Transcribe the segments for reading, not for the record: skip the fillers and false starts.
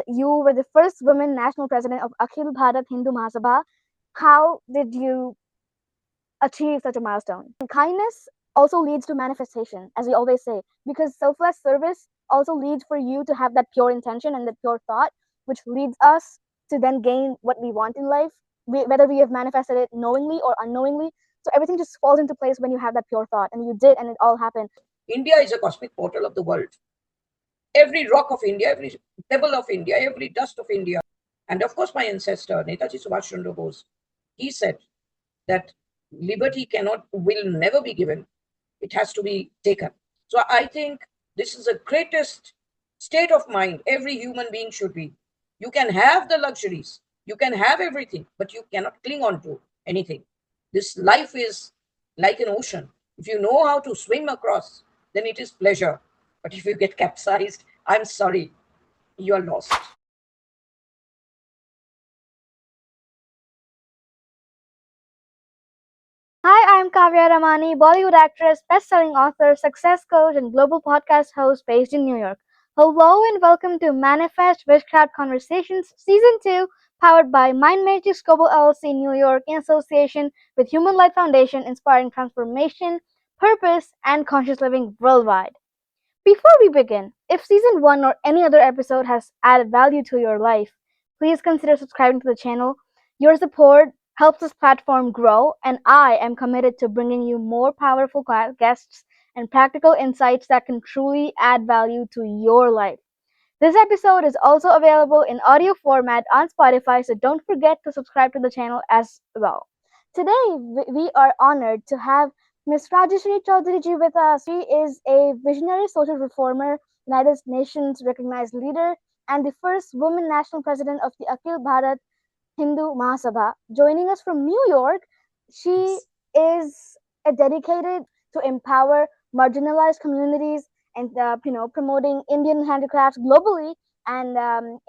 You were the first woman national president of Akhil Bharat Hindu Mahasabha. How did you achieve such a milestone? And kindness also leads to manifestation, as we always say, because selfless service also leads for you to have that pure intention and that pure thought, which leads us to then gain what we want in life, whether we have manifested it knowingly or unknowingly. So everything just falls into place when you have that pure thought, and you did, and it all happened. India is a cosmic portal of the world. Every rock of India, every pebble of India, every dust of India. And of course, my ancestor, Netaji Subhash Chandra Bose, he said that liberty will never be given. It has to be taken. So I think this is the greatest state of mind every human being should be. You can have the luxuries, you can have everything, but you cannot cling on to anything. This life is like an ocean. If you know how to swim across, then it is pleasure. But if you get capsized, I'm sorry, you are lost. Hi, I'm Kaavya Ramani, Bollywood actress, best-selling author, success coach, and global podcast host based in New York. Hello and welcome to Manifest WishCraft Conversations Season 2, powered by Mind Matrix Global LLC New York in association with Human Light Foundation, inspiring transformation, purpose, and conscious living worldwide. Before we begin, if Season 1 or any other episode has added value to your life, please consider subscribing to the channel. Your support helps this platform grow, and I am committed to bringing you more powerful guests and practical insights that can truly add value to your life. This episode is also available in audio format on Spotify, so don't forget to subscribe to the channel as well. Today, we are honored to have Ms.Rajyashree Chaudhuri with us. She is a visionary social reformer, United Nations recognized leader, and the first woman national president of the Akil Bharat Hindu Mahasabha. Joining us from New York, she is dedicated to empower marginalized communities and promoting Indian handicrafts globally and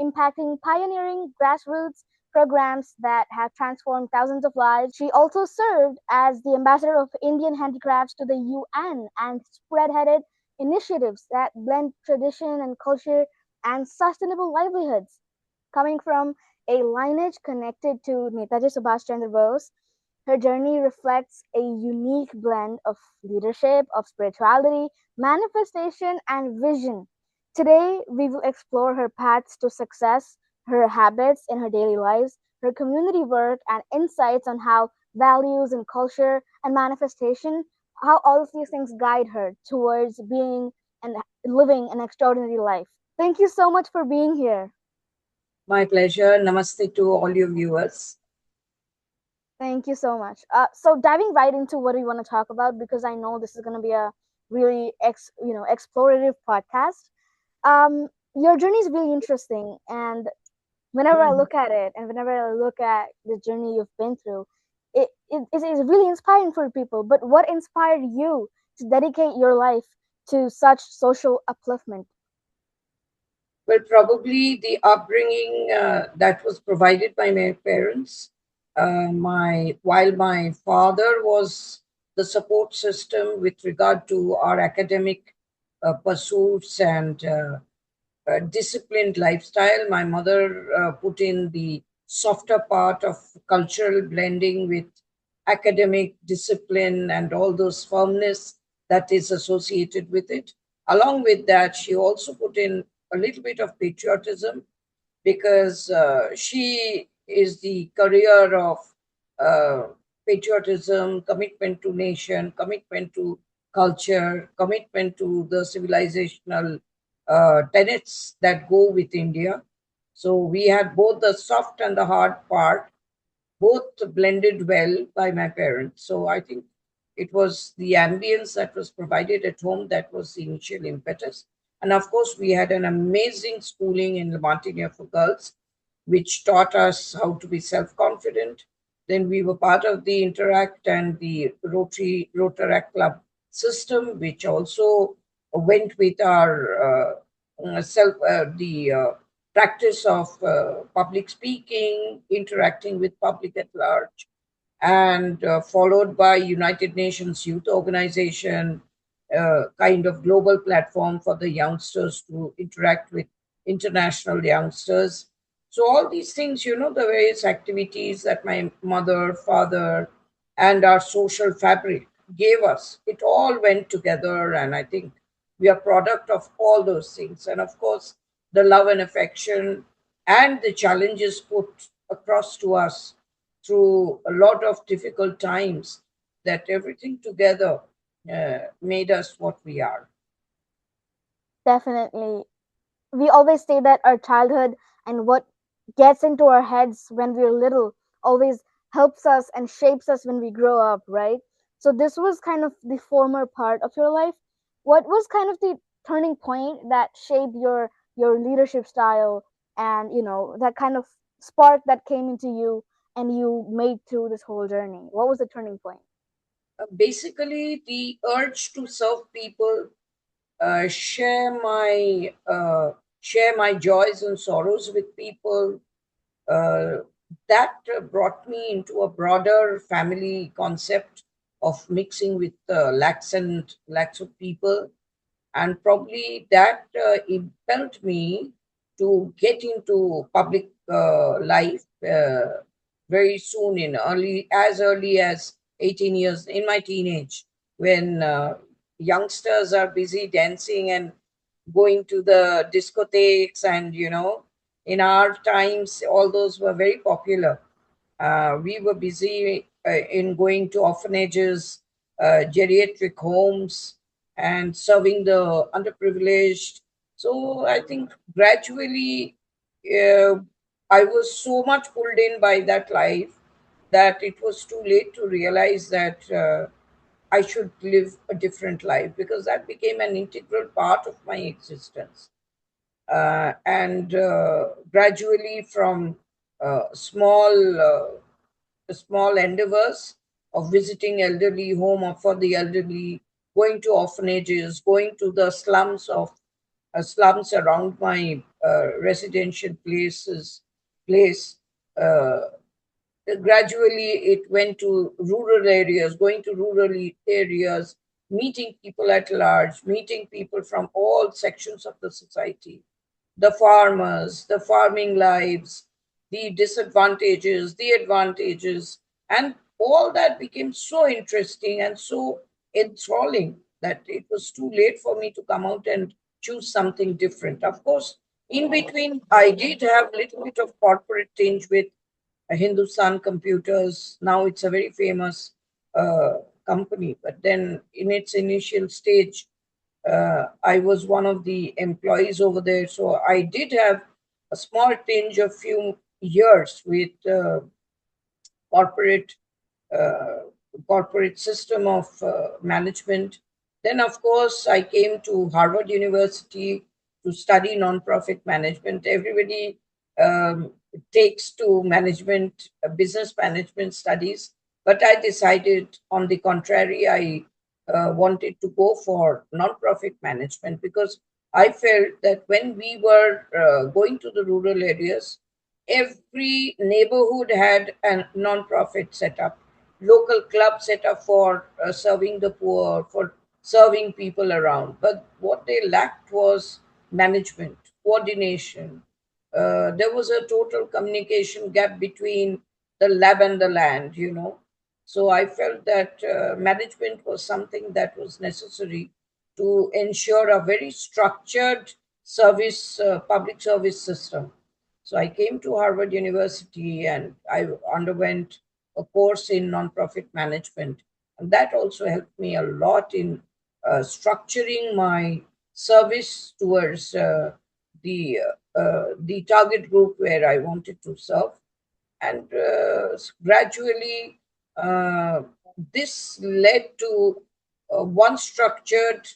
impacting pioneering grassroots programs that have transformed thousands of lives. She also served as the ambassador of Indian handicrafts to the UN and spearheaded initiatives that blend tradition and culture and sustainable livelihoods. Coming from a lineage connected to Netaji Subhash Chandra Bose, her journey reflects a unique blend of leadership, of spirituality, manifestation, and vision. Today, we will explore her paths to success, her habits in her daily lives, her community work, and insights on how values and culture and manifestation, how all of these things guide her towards being and living an extraordinary life. Thank you so much for being here. My pleasure. Namaste to all your viewers. Thank you so much. So diving right into what we want to talk about, because I know this is going to be a really explorative podcast. Your journey is really interesting, and whenever I look at it, and whenever I look at the journey you've been through, it is really inspiring for people. But what inspired you to dedicate your life to such social upliftment? Well, probably the upbringing that was provided by my parents. While my father was the support system with regard to our academic pursuits and disciplined lifestyle, my mother put in the softer part of cultural blending with academic discipline and all those firmness that is associated with it. Along with that, she also put in a little bit of patriotism because she is the career of uh, patriotism, commitment to nation, commitment to culture, commitment to the civilizational tenets that go with India. So we had both the soft and the hard part, both blended well by my parents. So I think it was the ambience that was provided at home that was the initial impetus. And of course, we had an amazing schooling in Martinia for girls, which taught us how to be self confident. Then we were part of the Interact and the Rotaract Club system, which also went with our the practice of public speaking, interacting with public at large, and followed by United Nations Youth Organization, kind of global platform for the youngsters to interact with international youngsters. So all these things, the various activities that my mother, father, and our social fabric gave us, it all went together, and I think we are product of all those things. And of course, the love and affection and the challenges put across to us through a lot of difficult times, that everything together made us what we are. Definitely. We always say that our childhood and what gets into our heads when we're little always helps us and shapes us when we grow up, right? So this was kind of the former part of your life. What was kind of the turning point that shaped your leadership style, and that kind of spark that came into you and you made through this whole journey? What was the turning point? Basically, the urge to serve people, uh, share my uh, share my joys and sorrows with people. Uh, that brought me into a broader family concept of mixing with lakhs of people, and probably that impelled me to get into public life very soon, in early as 18 years, in my teenage, when youngsters are busy dancing and going to the discotheques, and in our times all those were very popular. We were busy in going to orphanages, geriatric homes, and serving the underprivileged. So I think gradually uh, I was so much pulled in by that life that it was too late to realize that I should live a different life, because that became an integral part of my existence. And gradually, from small endeavors of visiting elderly home or for the elderly, going to orphanages, going to the slums around my residential place. Uh, Gradually, it went to rural areas, going to areas, meeting people at large, meeting people from all sections of the society, the farmers, the farming lives, the disadvantages, the advantages, and all that became so interesting and so enthralling that it was too late for me to come out and choose something different. Of course, in between, I did have a little bit of corporate tinge with Hindustan Computers. Now it's a very famous company, but then in its initial stage, I was one of the employees over there, so I did have a small tinge of few years with corporate uh, corporate system of management. Then, of course, I came to Harvard University to study nonprofit management. Everybody takes to management, business management studies, but I decided, on the contrary, I wanted to go for nonprofit management, because I felt that when we were going to the rural areas, every neighborhood had a non-profit setup, local club set up for serving the poor, for serving people around. But what they lacked was management, coordination. There was a total communication gap between the lab and the land. So I felt that management was something that was necessary to ensure a very structured public service system. So I came to Harvard University and I underwent a course in nonprofit management. And that also helped me a lot in structuring my service towards the target group where I wanted to serve. And gradually, uh, this led to one structured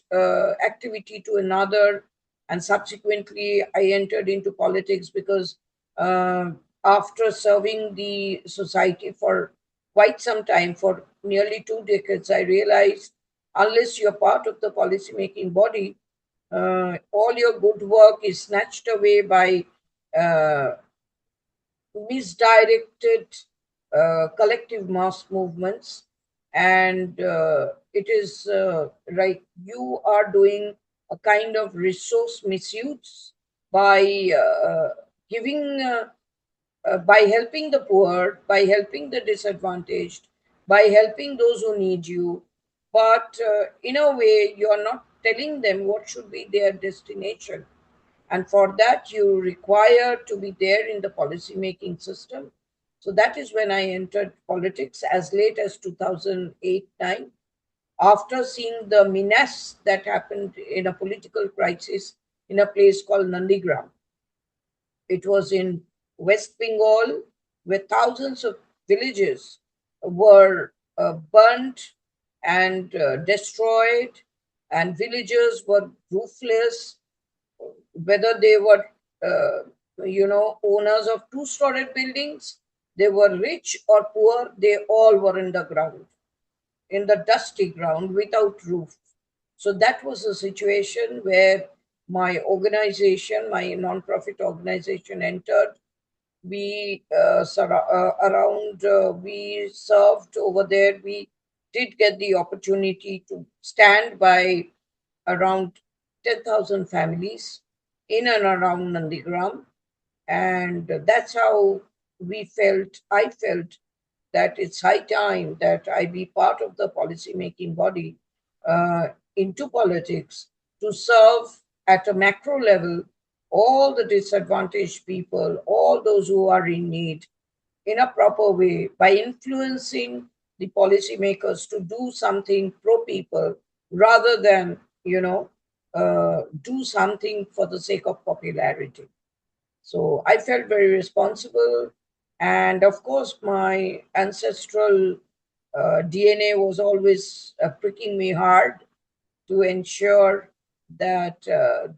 activity to another, and subsequently I entered into politics, because uh, after serving the society for quite some time, for nearly 2 decades, I realized unless you're part of the policy making body, all your good work is snatched away by uh, misdirected collective mass movements. And it is right, you are doing a kind of resource misuse, by giving by helping the poor, by helping the disadvantaged, by helping those who need you. But in a way, you are not telling them what should be their destination. And for that, you require to be there in the policy making system. So that is when I entered politics as late as 2008 9, after seeing the menace that happened in a political crisis in a place called Nandigram. It was in West Bengal, where thousands of villages were burnt and destroyed, and villagers were roofless, whether they were, owners of two-storied buildings, they were rich or poor, they all were in the ground, in the dusty ground without roof. So that was a situation where my organization, my non-profit organization, entered. We we served over there. We did get the opportunity to stand by around 10,000 families in and around Nandigram. And that's how I felt that it's high time that I be part of the policy making body into politics to serve at a macro level all the disadvantaged people, all those who are in need, in a proper way by influencing the policymakers to do something pro people rather than, do something for the sake of popularity. So I felt very responsible. And of course, my ancestral DNA was always pricking me hard to ensure that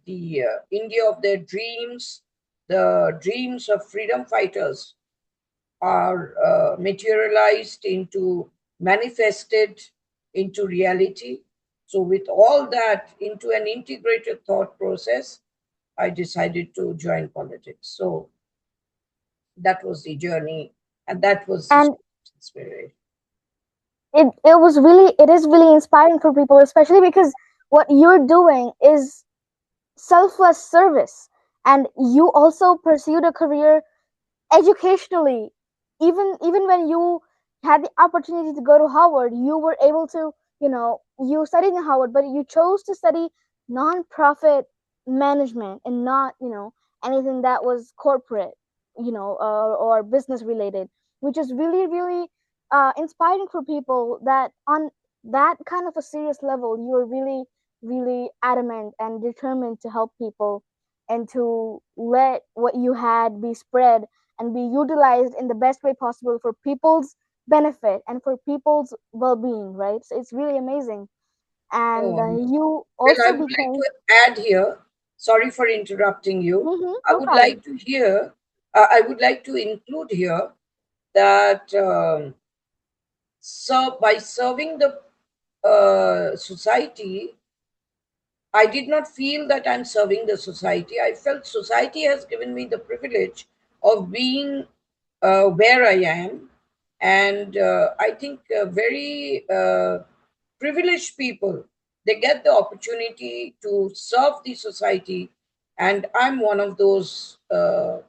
the India of their dreams, the dreams of freedom fighters, are materialized into, manifested into reality. So, with all that into an integrated thought process, I decided to join politics. So, that was the journey, and that was the And spirit. it is really inspiring for people, especially because what you're doing is selfless service, and you also pursued a career educationally. Even when you had the opportunity to go to Harvard, you were able to, you studied in Harvard, but you chose to study non-profit management and not, anything that was corporate, or business related, which is really really inspiring for people that on that kind of a serious level you are really really adamant and determined to help people and to let what you had be spread and be utilized in the best way possible for people's benefit and for people's well-being, right? So it's really amazing. And Um, you well, I also would like became. to add here, sorry for interrupting you. I No would like problem. to hear, I would like to include here that by serving the society, I did not feel that I'm serving the society. I felt society has given me the privilege of being where I am. And I think very privileged people, they get the opportunity to serve the society. And I'm one of those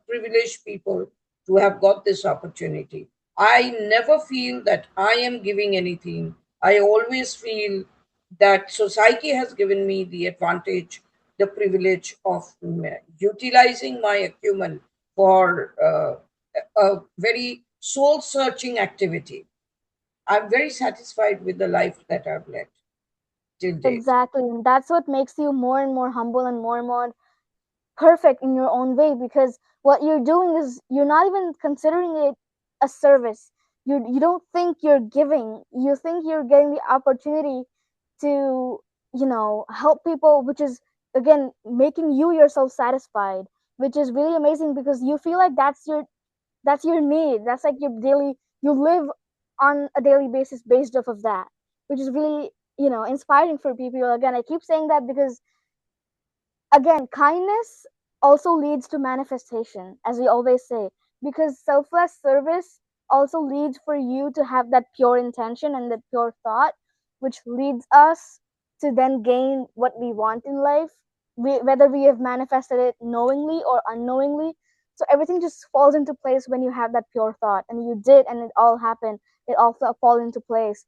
privileged people to have got this opportunity. I never feel that I am giving anything. I always feel that society has given me the advantage, the privilege of utilizing my acumen for a very soul searching activity. I'm very satisfied with the life that I've led till date. Exactly. And that's what makes you more and more humble and more perfect in your own way, because what you're doing is you're not even considering it a service. You don't think you're giving. You think you're getting the opportunity to, help people, which is again making you yourself satisfied, which is really amazing because you feel like that's your need. That's like your daily, you live on a daily basis based off of that, which is really, inspiring for people. Again, I keep saying that because again, kindness also leads to manifestation, as we always say, because selfless service also leads for you to have that pure intention and that pure thought, which leads us to then gain what we want in life. whether we have manifested it knowingly or unknowingly. So everything just falls into place when you have that pure thought, and you did, and it all happened. It all fall into place.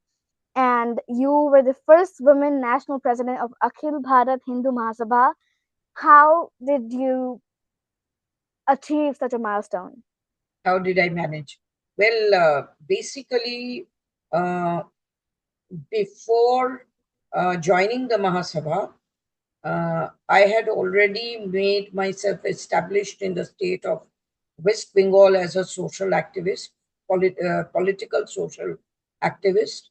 And you were the first woman national president of Akhil Bharat Hindu Mahasabha. How did you achieve such a milestone? How did I manage? Well, basically, uh, before joining the Mahasabha, I had already made myself established in the state of West Bengal as a social activist, political social activist.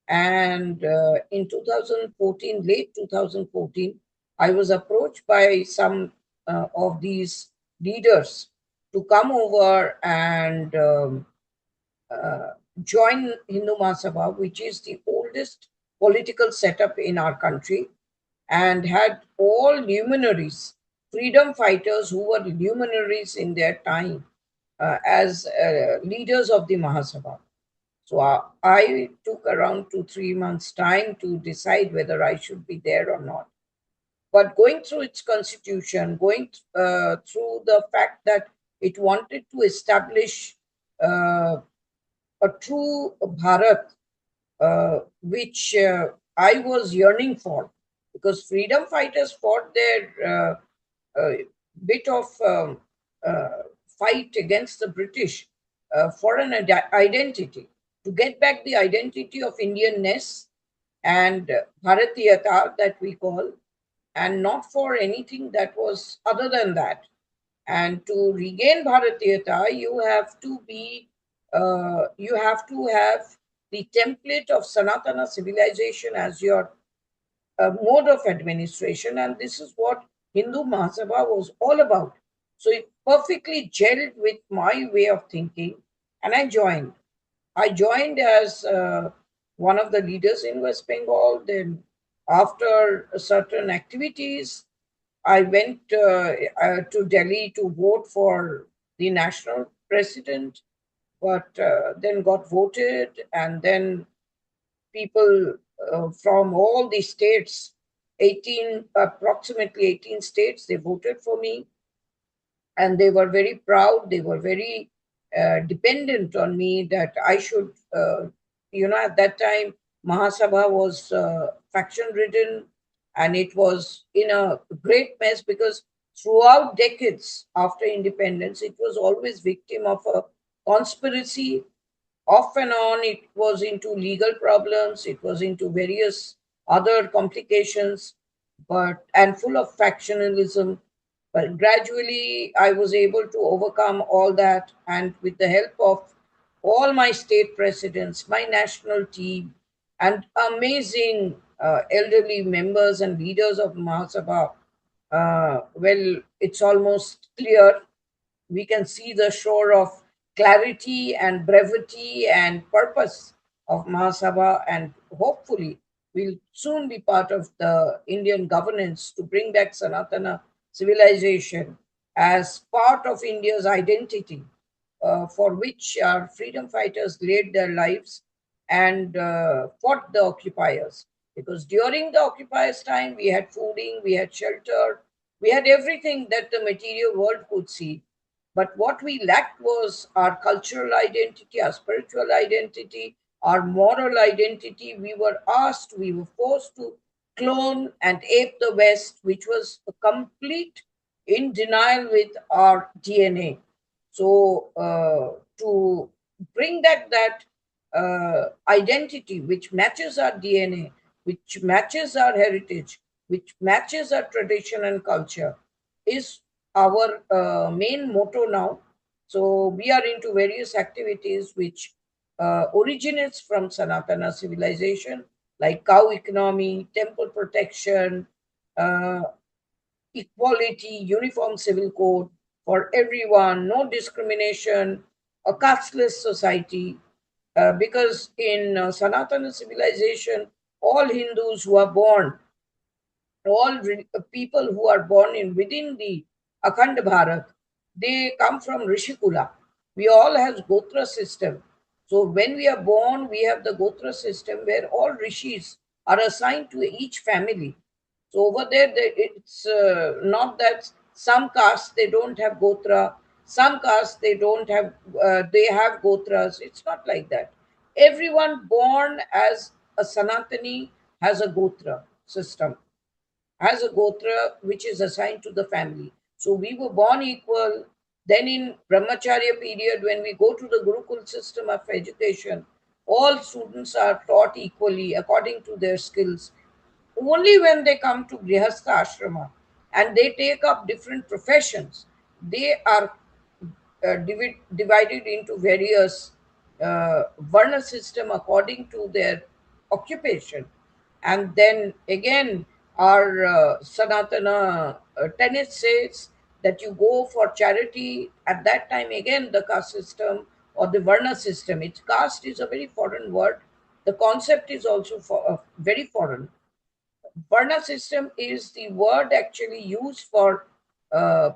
And in 2014, late 2014, I was approached by some of these leaders to come over and uh, join Hindu Mahasabha, which is the oldest political setup in our country, and had all luminaries, freedom fighters who were luminaries in their time as leaders of the Mahasabha. So I took around 2 3 months time to decide whether I should be there or not. But going through its constitution, going through the fact that it wanted to establish uh, a true Bharat, which I was yearning for, because freedom fighters fought their bit of uh, fight against the British for an identity, to get back the identity of Indianness and Bharatiyata that we call, and not for anything that was other than that. And to regain Bharatiyata, you have to have the template of Sanatana civilization as your mode of administration, and this is what Hindu Mahasabha was all about. So it perfectly gelled with my way of thinking, and I joined. I joined as one of the leaders in West Bengal. Then, after certain activities, I went to Delhi to vote for the national president, but then got voted, and then people from all the states, 18, approximately 18 states, they voted for me, and they were very proud. They were very dependent on me that I should, at that time, Mahasabha was faction ridden, and it was in a great mess because throughout decades after independence, it was always victim of a conspiracy. Off and on, it was into legal problems, it was into various other complications, but and full of factionalism. But gradually I was able to overcome all that, and with the help of all my state presidents, my national team, and amazing elderly members and leaders of Mahasabha, well, it's almost clear. We can see the shore of clarity and brevity and purpose of Mahasabha, and hopefully we'll soon be part of the Indian governance to bring back Sanatana civilization as part of India's identity, for which our freedom fighters laid their lives and fought the occupiers. Because during the occupiers' time, we had fooding, we had shelter, we had everything that the material world could see. But what we lacked was our cultural identity, our spiritual identity, our moral identity. We were asked, we were forced to clone and ape the West, which was a complete in denial with our DNA. So, to bring that identity which matches our DNA, which matches our heritage, which matches our tradition and culture, is our main motto now. So we are into various activities which originates from Sanatana civilization, like cow economy, temple protection, uh, equality, uniform civil code for everyone, no discrimination, a casteless society. Because in Sanatana civilization, all Hindus who are born, people who are born in within the Akhand Bharat, they come from Rishikula. We all have Gotra system. So when we are born, we have the Gotra system where all rishis are assigned to each family, So over there, it's not that some castes they don't have gotra, some castes they don't have, they have gotras. It's not like that. Everyone born as a Sanatani has a gotra system, has a gotra which is assigned to the family. So we were born equal. Then in Brahmacharya period, when we go to the Gurukul system of education, all students are taught equally according to their skills. Only when they come to Grihastha Ashrama and they take up different professions, they are divided into various varna system according to their occupation. And then again, our Sanatana tenet says that you go for charity. At that time, again, the caste system or the varna system, its caste is a very foreign word. The concept is also very foreign. Varna system is the word actually used for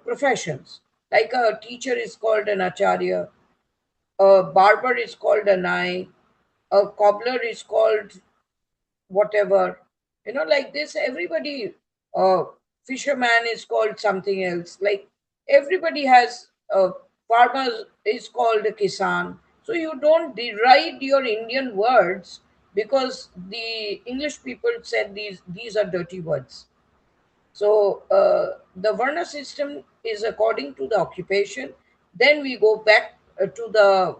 professions. Like a teacher is called an acharya, a barber is called a nai, a cobbler is called whatever. Like this, everybody, fisherman is called something else. Like everybody has, farmer is called a kisan. So you don't deride your Indian words because the English people said these are dirty words. So the Varna system is according to the occupation. Then we go back to the,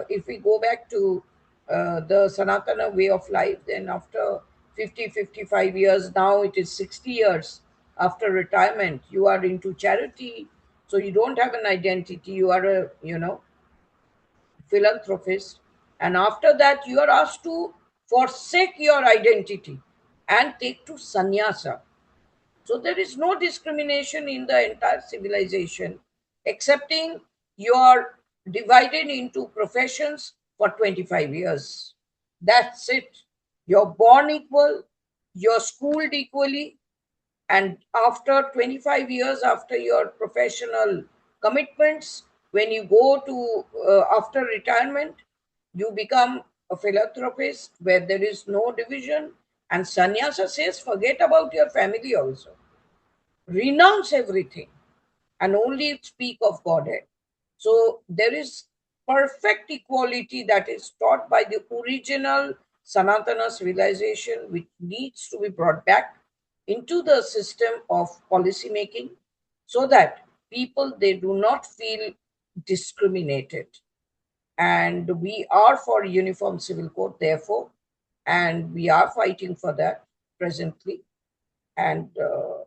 if we go back to the Sanatana way of life, then after 50, 55 years, now it is 60 years after retirement, you are into charity. So you don't have an identity. You are a, philanthropist. And after that, you are asked to forsake your identity and take to sannyasa. So there is no discrimination in the entire civilization, excepting you are divided into professions for 25 years. That's it. You're born equal, you're schooled equally, and after 25 years, after your professional commitments, when you go to, after retirement, you become a philanthropist where there is no division. And sannyasa says, forget about your family also, renounce everything and only speak of Godhead. So there is perfect equality that is taught by the original Sanatana civilization, which needs to be brought back into the system of policy making so that people they do not feel discriminated. And we are for uniform civil code, therefore, and we are fighting for that presently. And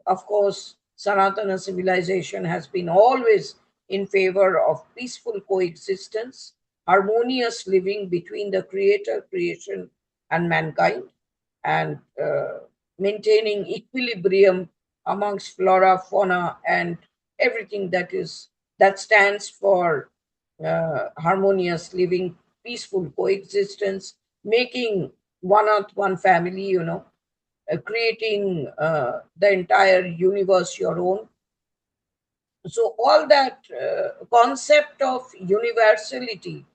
of course, Sanatana civilization has been always in favor of peaceful coexistence, harmonious living between the creator, creation, and mankind, and maintaining equilibrium amongst flora, fauna, and everything that stands for harmonious living, peaceful coexistence, making one earth, one family, creating the entire universe your own. So, all that concept of universality,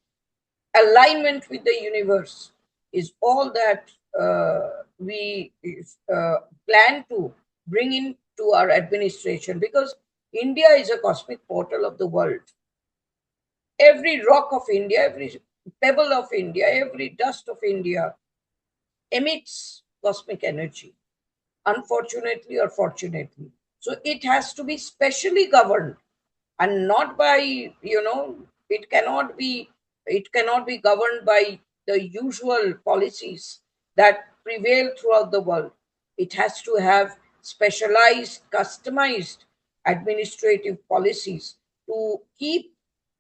alignment with the universe, is all that we plan to bring into our administration, because India is a cosmic portal of the world. Every rock of India, every pebble of India, every dust of India emits cosmic energy, unfortunately or fortunately. So it has to be specially governed, and not by, it cannot be, governed by the usual policies that prevail throughout the world. It has to have specialized, customized administrative policies to keep,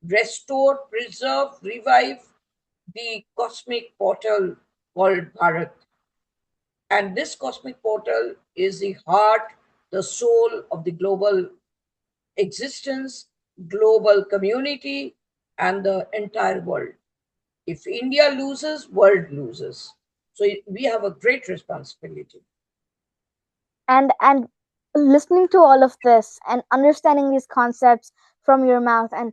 restore, preserve, revive the cosmic portal called Bharat. And this cosmic portal is the heart, the soul of the global existence, global community, and the entire world. If India loses, world loses. So we have a great responsibility. And listening to all of this and understanding these concepts from your mouth and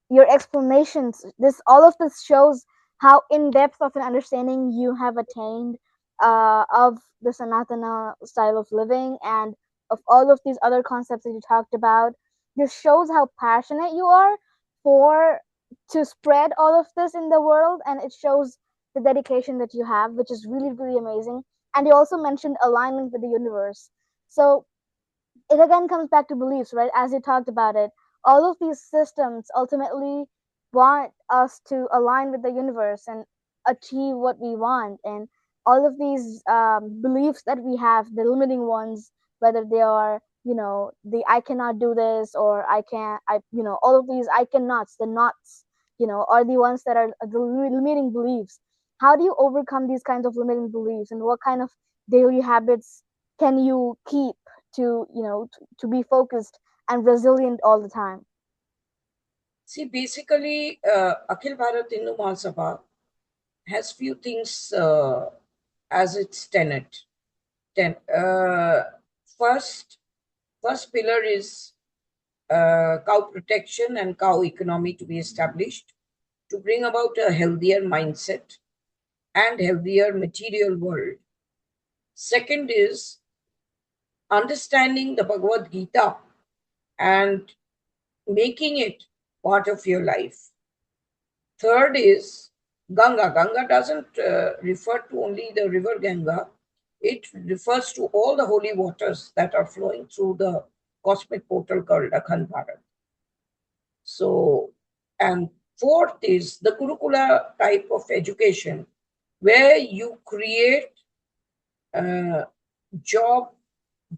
your explanations, this all of this shows how in depth of an understanding you have attained of the Sanatana style of living and of all of these other concepts that you talked about. This shows how passionate you are for to spread all of this in the world, and it shows the dedication that you have, which is really, really amazing. And you also mentioned alignment with the universe. So it again comes back to beliefs, right? As you talked about it, all of these systems ultimately want us to align with the universe and achieve what we want. And all of these beliefs that we have, the limiting ones, whether they are, the I cannot do this or I can't, all of these I cannots, the knots, are the ones that are the limiting beliefs. How do you overcome these kinds of limiting beliefs, and what kind of daily habits can you keep to to be focused and resilient all the time? See, basically, Akhil Bharat Hindu Mahasabha has few things as its tenet. Ten, first, first pillar is cow protection and cow economy to be established to bring about a healthier mindset and healthier material world. Second is understanding the Bhagavad Gita and making it part of your life. Third is Ganga. Ganga doesn't refer to only the river Ganga, it refers to all the holy waters that are flowing through the cosmic portal called Akhil Bharat. So, and fourth is the Gurukula type of education where you create uh, job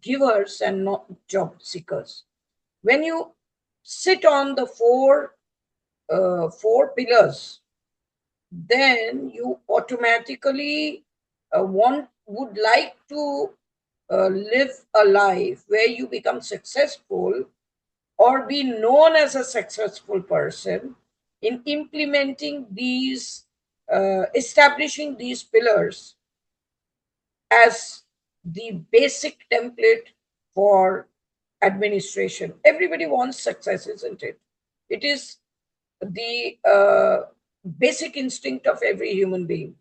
givers and not job seekers. When you sit on the four pillars, then you automatically would like to live a life where you become successful or be known as a successful person in implementing these, establishing these pillars as the basic template for administration. Everybody wants success, isn't it? It is the basic instinct of every human being.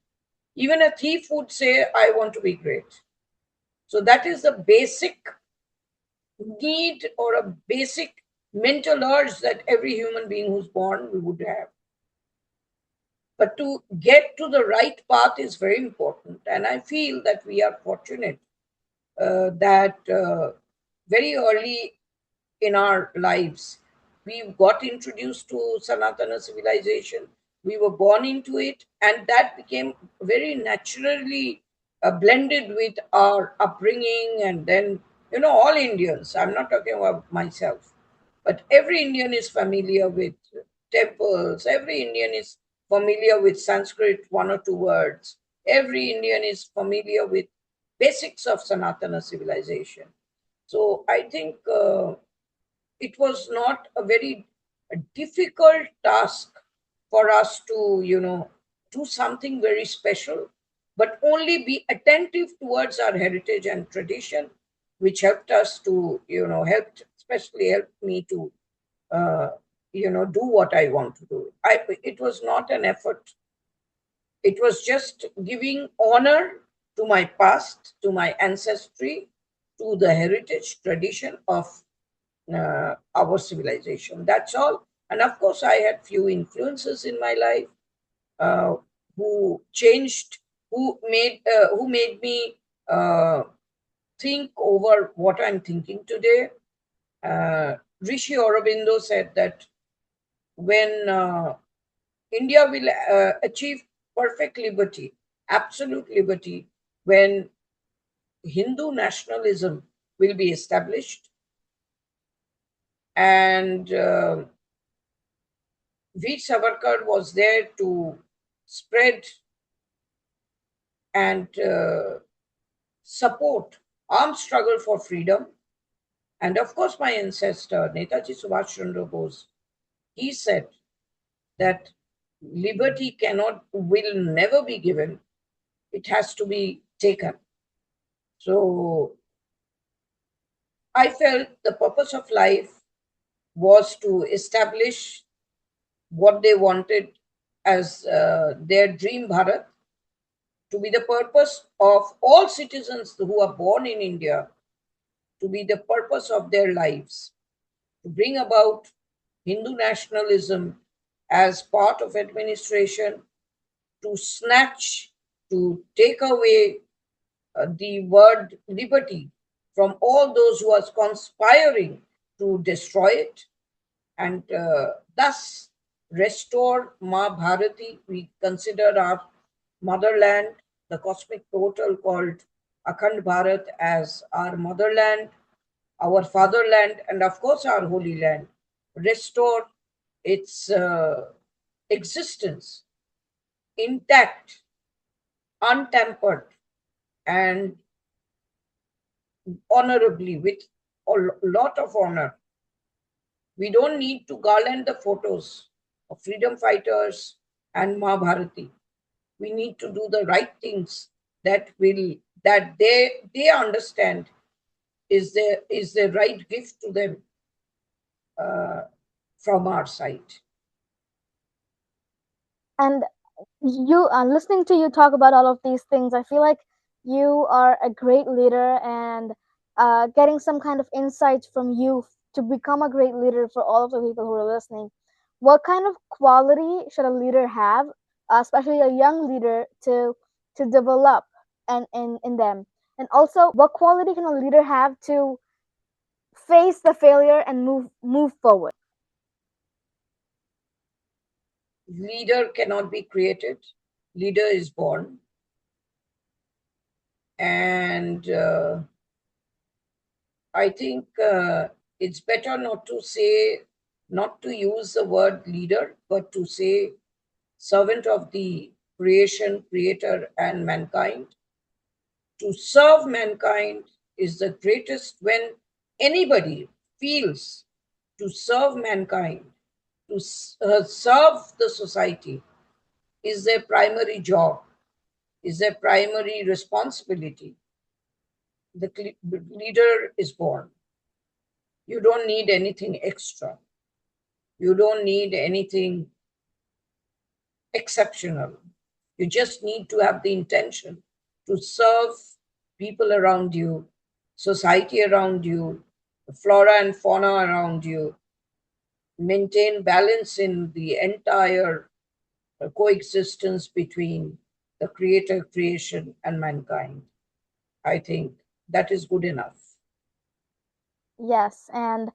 Even a thief would say, I want to be great. So that is the basic need or a basic mental urge that every human being who's born would have. But to get to the right path is very important. And I feel that we are fortunate that very early in our lives, we got introduced to Sanatana civilization. We were born into it, and that became very naturally blended with our upbringing. And then, all Indians, I'm not talking about myself, but every Indian is familiar with temples, every Indian is familiar with Sanskrit, one or two words, every Indian is familiar with basics of Sanatana civilization. So I think it was not a very difficult task for us to, do something very special, but only be attentive towards our heritage and tradition, which helped us to, especially helped me to, uh, do what I want to do. It was not an effort. It was just giving honor to my past, to my ancestry, to the heritage tradition of our civilization. That's all. And of course, I had few influences in my life uh, who changed, who made me think over what I'm thinking today. Rishi Aurobindo said that when India will achieve perfect liberty, absolute liberty, when Hindu nationalism will be established and Veer Savarkar was there to spread and support armed struggle for freedom. And of course, my ancestor, Netaji Subhash Chandra Bose, he said that liberty will never be given, it has to be taken. So I felt the purpose of life was to establish what they wanted as their dream Bharat, to be the purpose of all citizens who are born in India, to be the purpose of their lives, to bring about Hindu nationalism as part of administration, to snatch, to take away the word liberty from all those who are conspiring to destroy it, and thus restore Ma Bharati. We consider our motherland, the cosmic total called Akhil Bharat, as our motherland, our fatherland, and of course our holy land. Restore its existence intact, untampered, and honorably, with a lot of honor. We don't need to garland the photos of freedom fighters and Mahabharati. We need to do the right things that they understand is the right gift to them uh, from our side. And you listening to you talk about all of these things, I feel like you are a great leader, and getting some kind of insights from you to become a great leader for all of the people who are listening. What kind of quality should a leader have, especially a young leader, to develop and in them? And also, what quality can a leader have to face the failure and move forward? Leader cannot be created. Leader is born, and I think it's better not to use the word leader, but to say servant of the creation, creator, and mankind. To serve mankind is the greatest when anybody feels to serve mankind, to serve the society is their primary job, is their primary responsibility. The leader is born. You don't need anything extra. You don't need anything exceptional. You just need to have the intention to serve people around you, society around you, the flora and fauna around you, maintain balance in the entire coexistence between the creator, creation, and mankind. I think that is good enough. Yes, and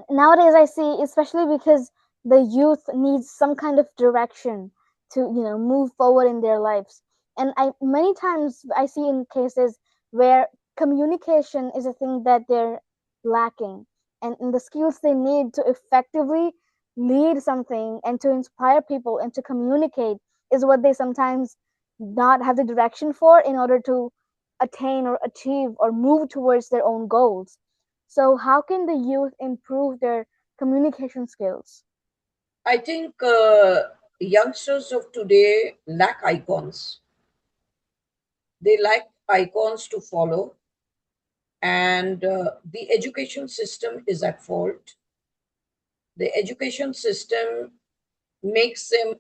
nowadays I see, especially because the youth needs some kind of direction to move forward in their lives. And I many times I see in cases where communication is a thing that they're lacking, and the skills they need to effectively lead something and to inspire people and to communicate is what they sometimes not have the direction for in order to attain or achieve or move towards their own goals. So, how can the youth improve their communication skills? I think youngsters of today lack icons. They lack icons to follow, and the education system is at fault. The education system makes them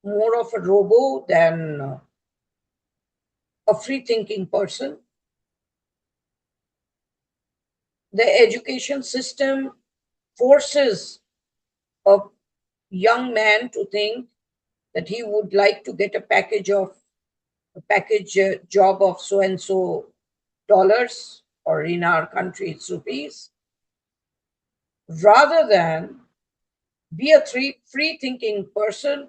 more of a robo than a free thinking person. The education system forces a young man to think that he would like to get a package job of so and so dollars, or in our country it's rupees, rather than be a free thinking person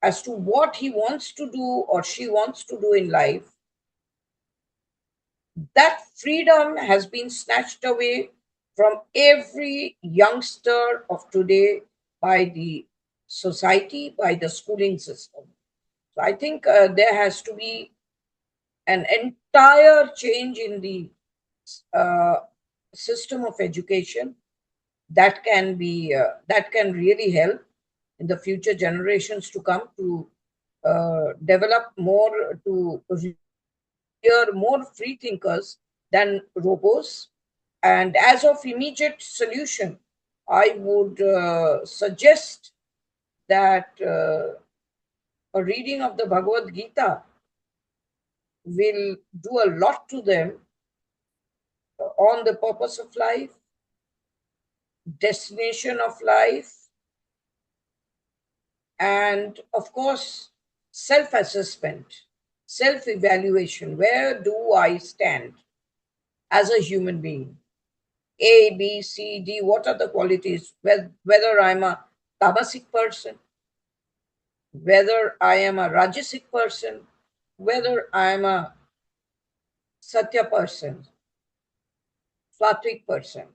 as to what he wants to do or she wants to do in life. That freedom has been snatched away from every youngster of today by the society, by the schooling system. So I think there has to be an entire change in the uh, system of education that can really help in the future generations to come to develop more, to rear more free thinkers than robots. And as of immediate solution, I would suggest that a reading of the Bhagavad Gita will do a lot to them on the purpose of life, destination of life, and of course, self assessment, self evaluation. Where do I stand as a human being? A, B, C, D, what are the qualities? Whether I'm a tamasic person, whether I am a rajasic person, whether I am a satya person, sattvic person.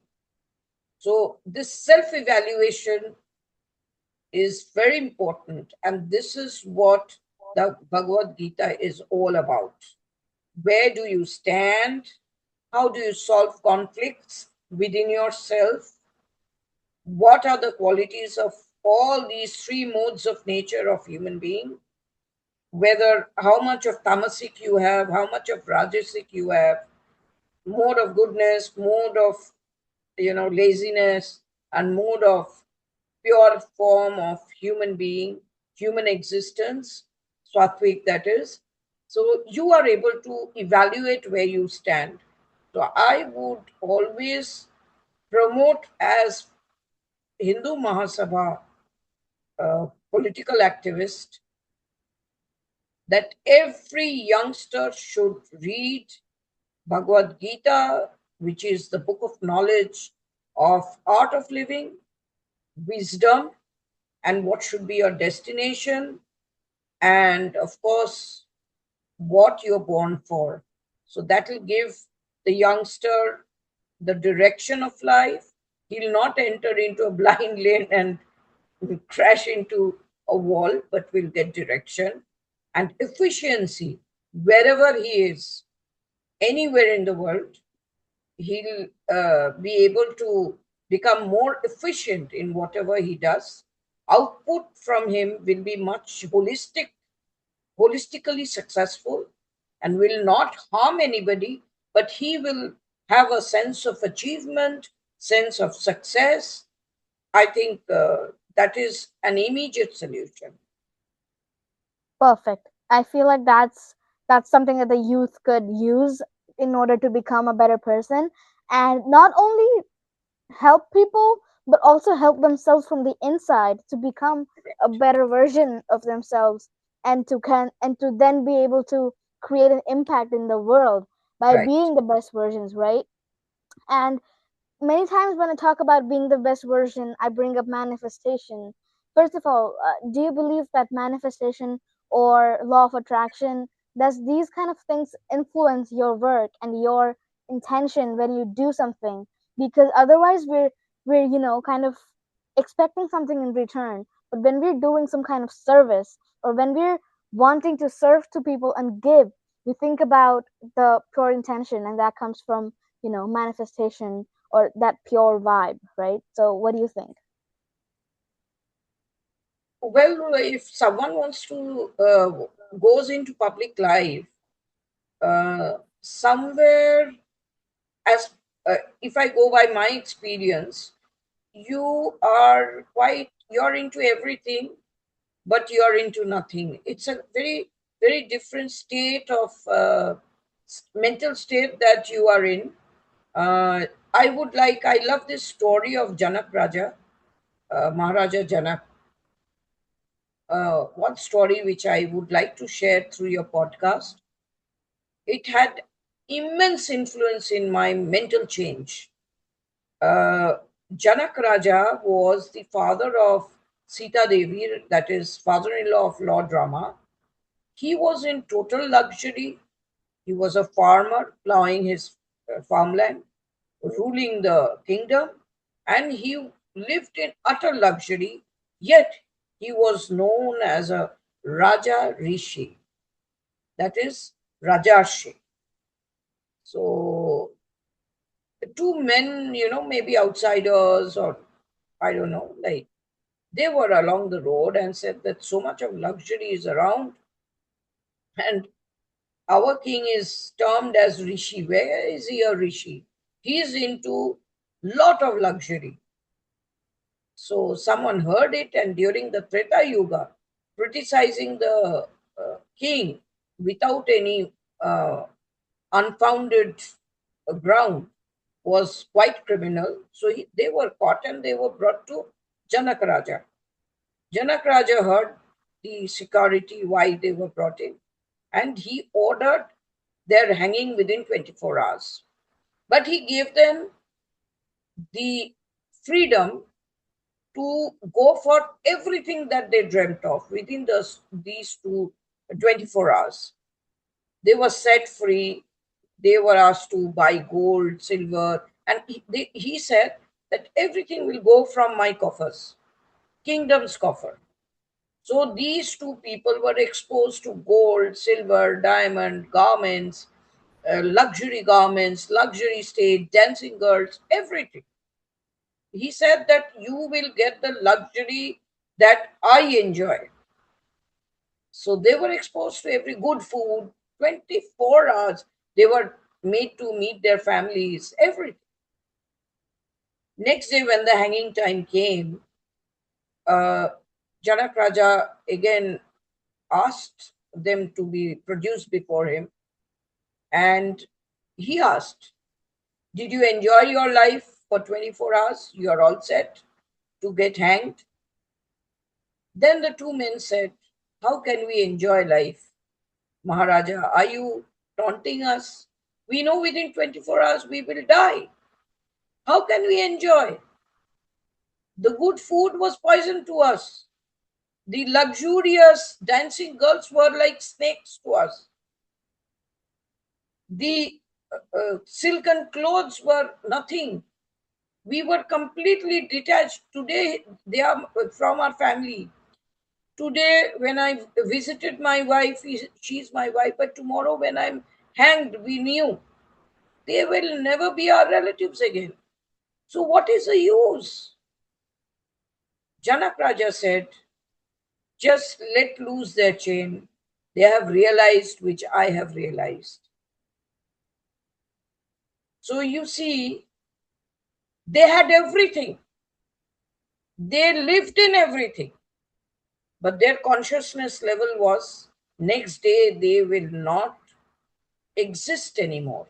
So, this self evaluation is very important, and this is what the Bhagavad Gita is all about. Where do you stand? How do you solve conflicts within yourself? What are the qualities of all these three modes of nature of human being? Whether how much of tamasic you have, how much of rajasic you have, mode of goodness, mode of laziness, and mode of pure form of human being, human existence, Sattvic that is. So you are able to evaluate where you stand. So I would always promote as Hindu Mahasabha political activist that every youngster should read Bhagavad Gita, which is the book of knowledge of art of living, wisdom, and what should be your destination, and of course, what you're born for. So that will give the youngster the direction of life. He'll not enter into a blind lane and crash into a wall, but will get direction and efficiency wherever he is, anywhere in the world. He'll be able to become more efficient in whatever he does. Output from him will be much holistically successful, and will not harm anybody, but he will have a sense of achievement, sense of success. I think that is an immediate solution. Perfect. I feel like that's something that the youth could use in order to become a better person, and not only help people but also help themselves from the inside to become a better version of themselves, and to then be able to create an impact in the world by Right. being the best versions, right? And many times when I talk about being the best version, I bring up manifestation. First of all, do you believe that manifestation or law of attraction, does these kind of things influence your work and your intention when you do something? Because otherwise we're kind of expecting something in return. But when we're doing some kind of service, or when we're wanting to serve to people and give, we think about the pure intention, and that comes from manifestation or that pure vibe, right? So what do you think? Well, if someone wants to goes into public life, somewhere as if I go by my experience, you're into everything, but you're into nothing. It's a very different state of mental state that you are in. I love this story of Janak Raja, Maharaja Janak. One story which I would like to share through your podcast. It had immense influence in my mental change. Uh, Janak Raja was the father of Sita Devi, that is, father in law of Lord Rama. He was in total luxury. He was a farmer plowing his farmland, ruling the kingdom, and he lived in utter luxury. Yet he was known as a Raja Rishi, that is, Rajyashree. So, the two men, maybe outsiders, or I don't know, like they were along the road and said that so much of luxury is around, and our king is termed as Rishi. Where is he a Rishi? He is into lot of luxury. So someone heard it, and during the Treta Yuga, criticizing the king without any unfounded ground was quite criminal. So they were caught and they were brought to Janak Raja. Janak Raja heard the security why they were brought in, and he ordered their hanging within 24 hours. But he gave them the freedom to go for everything that they dreamt of within these 24 hours. They were set free. They were asked to buy gold, silver, and he said that everything will go from my coffers, kingdom's coffer. So these two people were exposed to gold, silver, diamond, garments, luxury state, dancing girls, everything. He said that you will get the luxury that I enjoy. So they were exposed to every good food, 24 hours. They were made to meet their families, everything. Next day, when the hanging time came, uh, Janak Raja again asked them to be produced before him. And he asked, did you enjoy your life for 24 hours? You are all set to get hanged. Then the two men said, how can we enjoy life? Maharaja, are you taunting us? We know within 24 hours we will die. How can we enjoy? The good food was poison to us. The luxurious dancing girls were like snakes to us. The silken clothes were nothing. We were completely detached. Today, they are from our family. Today, when I visited my wife, she's my wife, but tomorrow, when I'm hanged, we knew they will never be our relatives again. So, what is the use? Janak Raja said, just let loose their chain. They have realized which I have realized. So, you see, they had everything, they lived in everything, but their consciousness level was next day they will not exist anymore.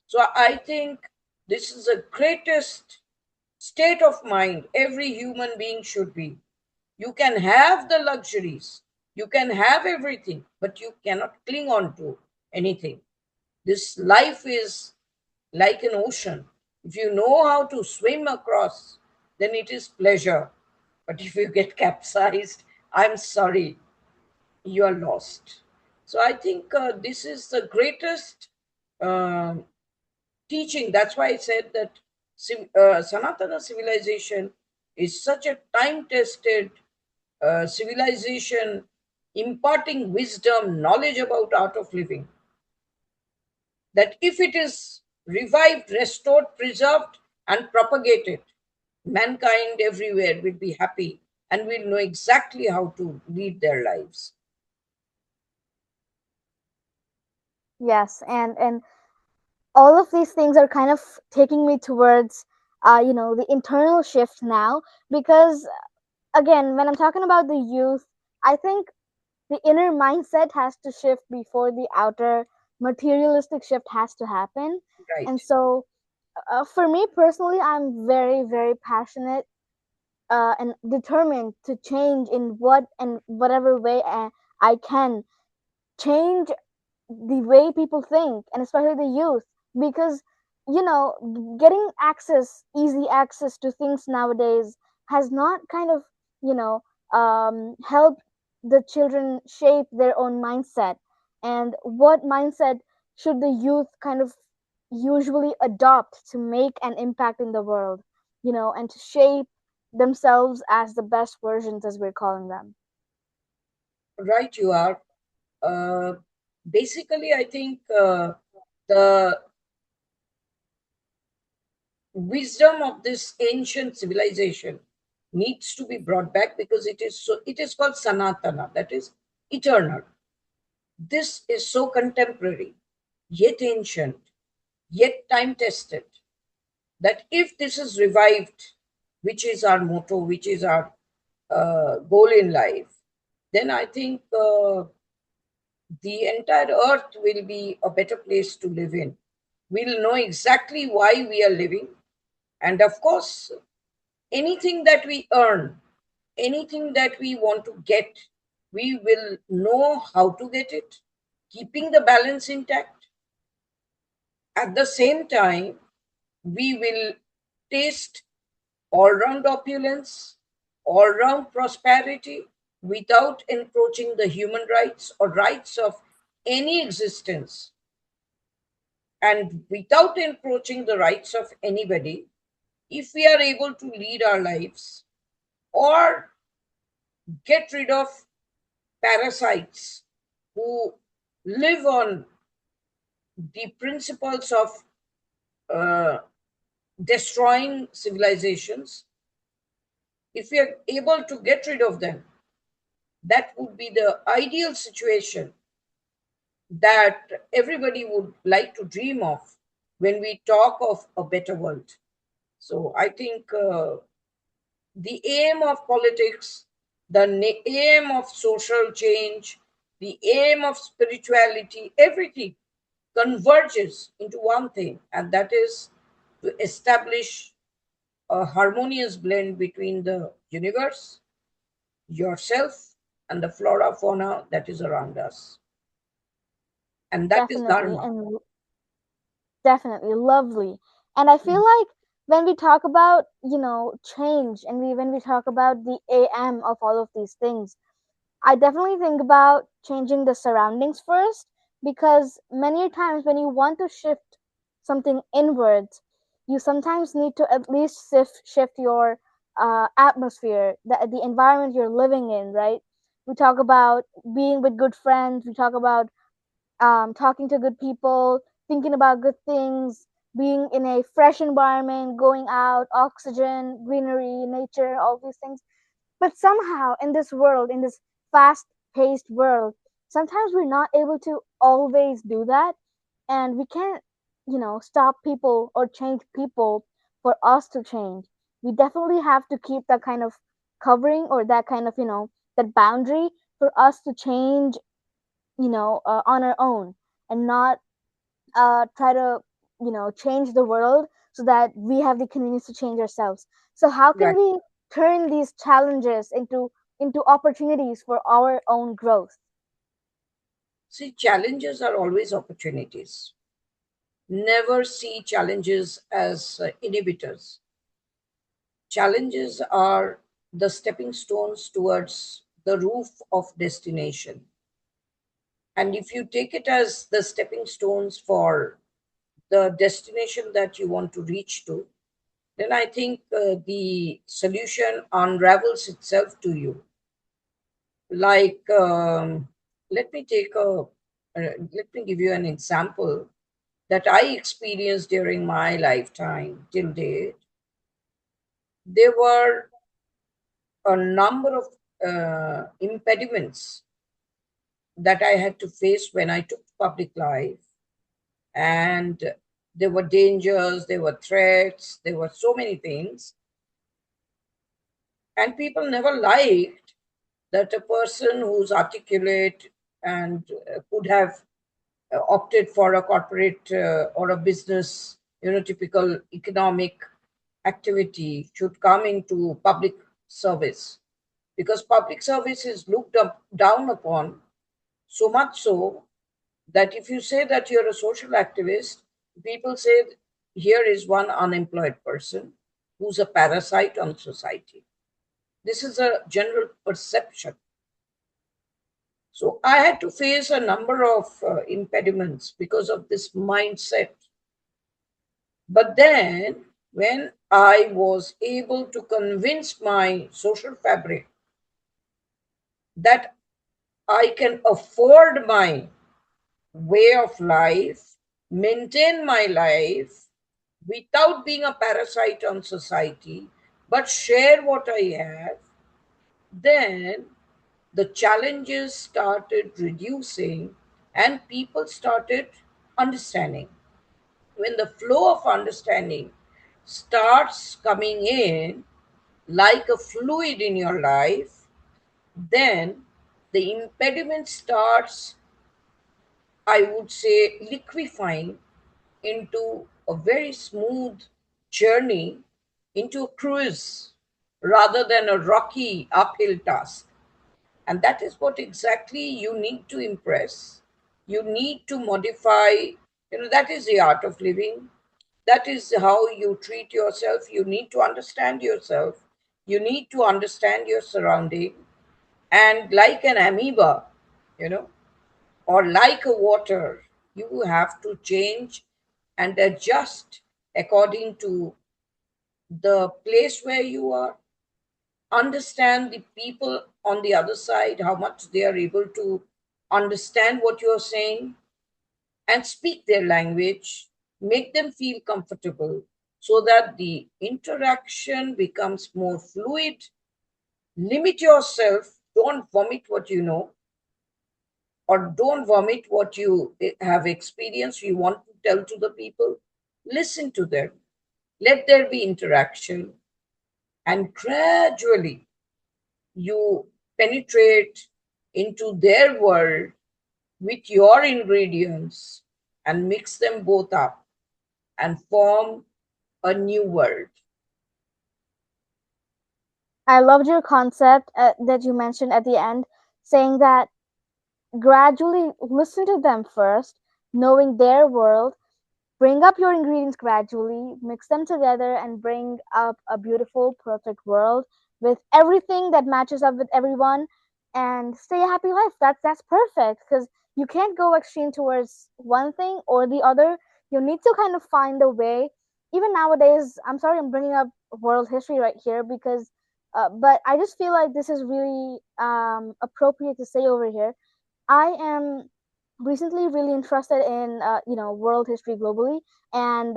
So, I think this is the greatest state of mind every human being should be. You can have the luxuries, you can have everything, but you cannot cling on to anything. This life is like an ocean. If you know how to swim across, then it is pleasure. But if you get capsized, I'm sorry, you are lost. So I think this is the greatest um teaching. That's why I said that Sanatana civilization is such a time tested civilization, imparting wisdom, knowledge about art of living, that if it is revived, restored, preserved, and propagated, mankind everywhere will be happy and will know exactly how to lead their lives. Yes, and all of these things are kind of taking me towards the internal shift now, because again, when I'm talking about the youth, I think the inner mindset has to shift before the outer materialistic shift has to happen. And Right, so for me personally, I'm very, very passionate and determined to change in what and whatever way I can change the way people think, and especially the youth, because getting easy access to things nowadays has not kind of you know helped the children shape their own mindset. And what mindset should the youth kind of usually adopt to make an impact in the world, and to shape themselves as the best versions, as we're calling them. right, you are. Uh, Basically, I think the wisdom of this ancient civilization needs to be brought back because it is called Sanatana, that is eternal. This is so contemporary, yet ancient, yet time tested, that if this is revived, which is our motto, which is our goal in life, then I think the entire earth will be a better place to live in. We'll know exactly why we are living. And of course, anything that we earn, anything that we want to get, we will know how to get it, keeping the balance intact. At the same time, we will taste all round opulence, all round prosperity without encroaching the human rights or rights of any existence, and without encroaching the rights of anybody. If we are able to lead our lives or get rid of parasites who live on the principles of uh, destroying civilizations, if we are able to get rid of them, that would be the ideal situation that everybody would like to dream of when we talk of a better world. So I think the aim of politics, the aim of social change, the aim of spirituality, everything converges into one thing, and that is to establish a harmonious blend between the universe, yourself, and the flora fauna that is around us. And that is Definitely, Dharma. and definitely lovely. And I feel like when we talk about, change, and when we talk about the AM of all of these things, I definitely think about changing the surroundings first, because many times when you want to shift something inwards, you sometimes need to at least shift your atmosphere, the environment you're living in, right? We talk about being with good friends, we talk about talking to good people, thinking about good things, being in a fresh environment, going out, oxygen, greenery, nature, all these things. But somehow in this world, in this fast paced world, sometimes we're not able to always do that. And we can't, stop people or change people for us to change. We definitely have to keep that kind of covering, or that kind of, that boundary for us to change, on our own, and not try to, change the world so that we have the convenience to change ourselves. So how can Right. we turn these challenges into opportunities for our own growth? See, challenges are always opportunities. Never see challenges as inhibitors. Challenges are the stepping stones towards the roof of destination. And if you take it as the stepping stones for the destination that you want to reach to, then I think the solution unravels itself to you. Like, let me take a, let me give you an example that I experienced during my lifetime till date. There were a number of impediments that I had to face when I took public life. And there were dangers, there were threats, there were so many things. And people never liked that a person who's articulate and could have opted for a corporate or a business, typical economic activity should come into public service, because public service is looked up, down upon, so much so that if you say that you're a social activist, people say here is one unemployed person who's a parasite on society. This is a general perception. So I had to face a number of impediments because of this mindset. But then, when I was able to convince my social fabric that I can afford my way of life, maintain my life without being a parasite on society, but share what I have, then the challenges started reducing and people started understanding. When the flow of understanding starts coming in like a fluid in your life, then the impediment starts, I would say, liquefying into a very smooth journey, into a cruise rather than a rocky uphill task. And that is what exactly you need to impress. You need to modify, that is the art of living. That is how you treat yourself. You need to understand yourself. You need to understand your surrounding. And like an amoeba, you know, or like a water, you have to change and adjust according to the place where you are. Understand the people on the other side, how much they are able to understand what you're saying, and speak their language, make them feel comfortable so that the interaction becomes more fluid. Limit yourself, don't vomit what you know, or don't vomit what you have experienced, you want to tell to the people. Listen to them, let there be interaction, and gradually you penetrate into their world with your ingredients and mix them both up and form a new world. I loved your concept that you mentioned at the end, saying that gradually listen to them first, knowing their world, bring up your ingredients gradually, mix them together, and bring up a beautiful, perfect world with everything that matches up with everyone, and stay a happy life. That's perfect because you can't go extreme towards one thing or the other. You need to kind of find a way. Even nowadays, I'm sorry, I'm bringing up world history right here because, but I just feel like this is really appropriate to say over here. I am recently really interested in world history globally, and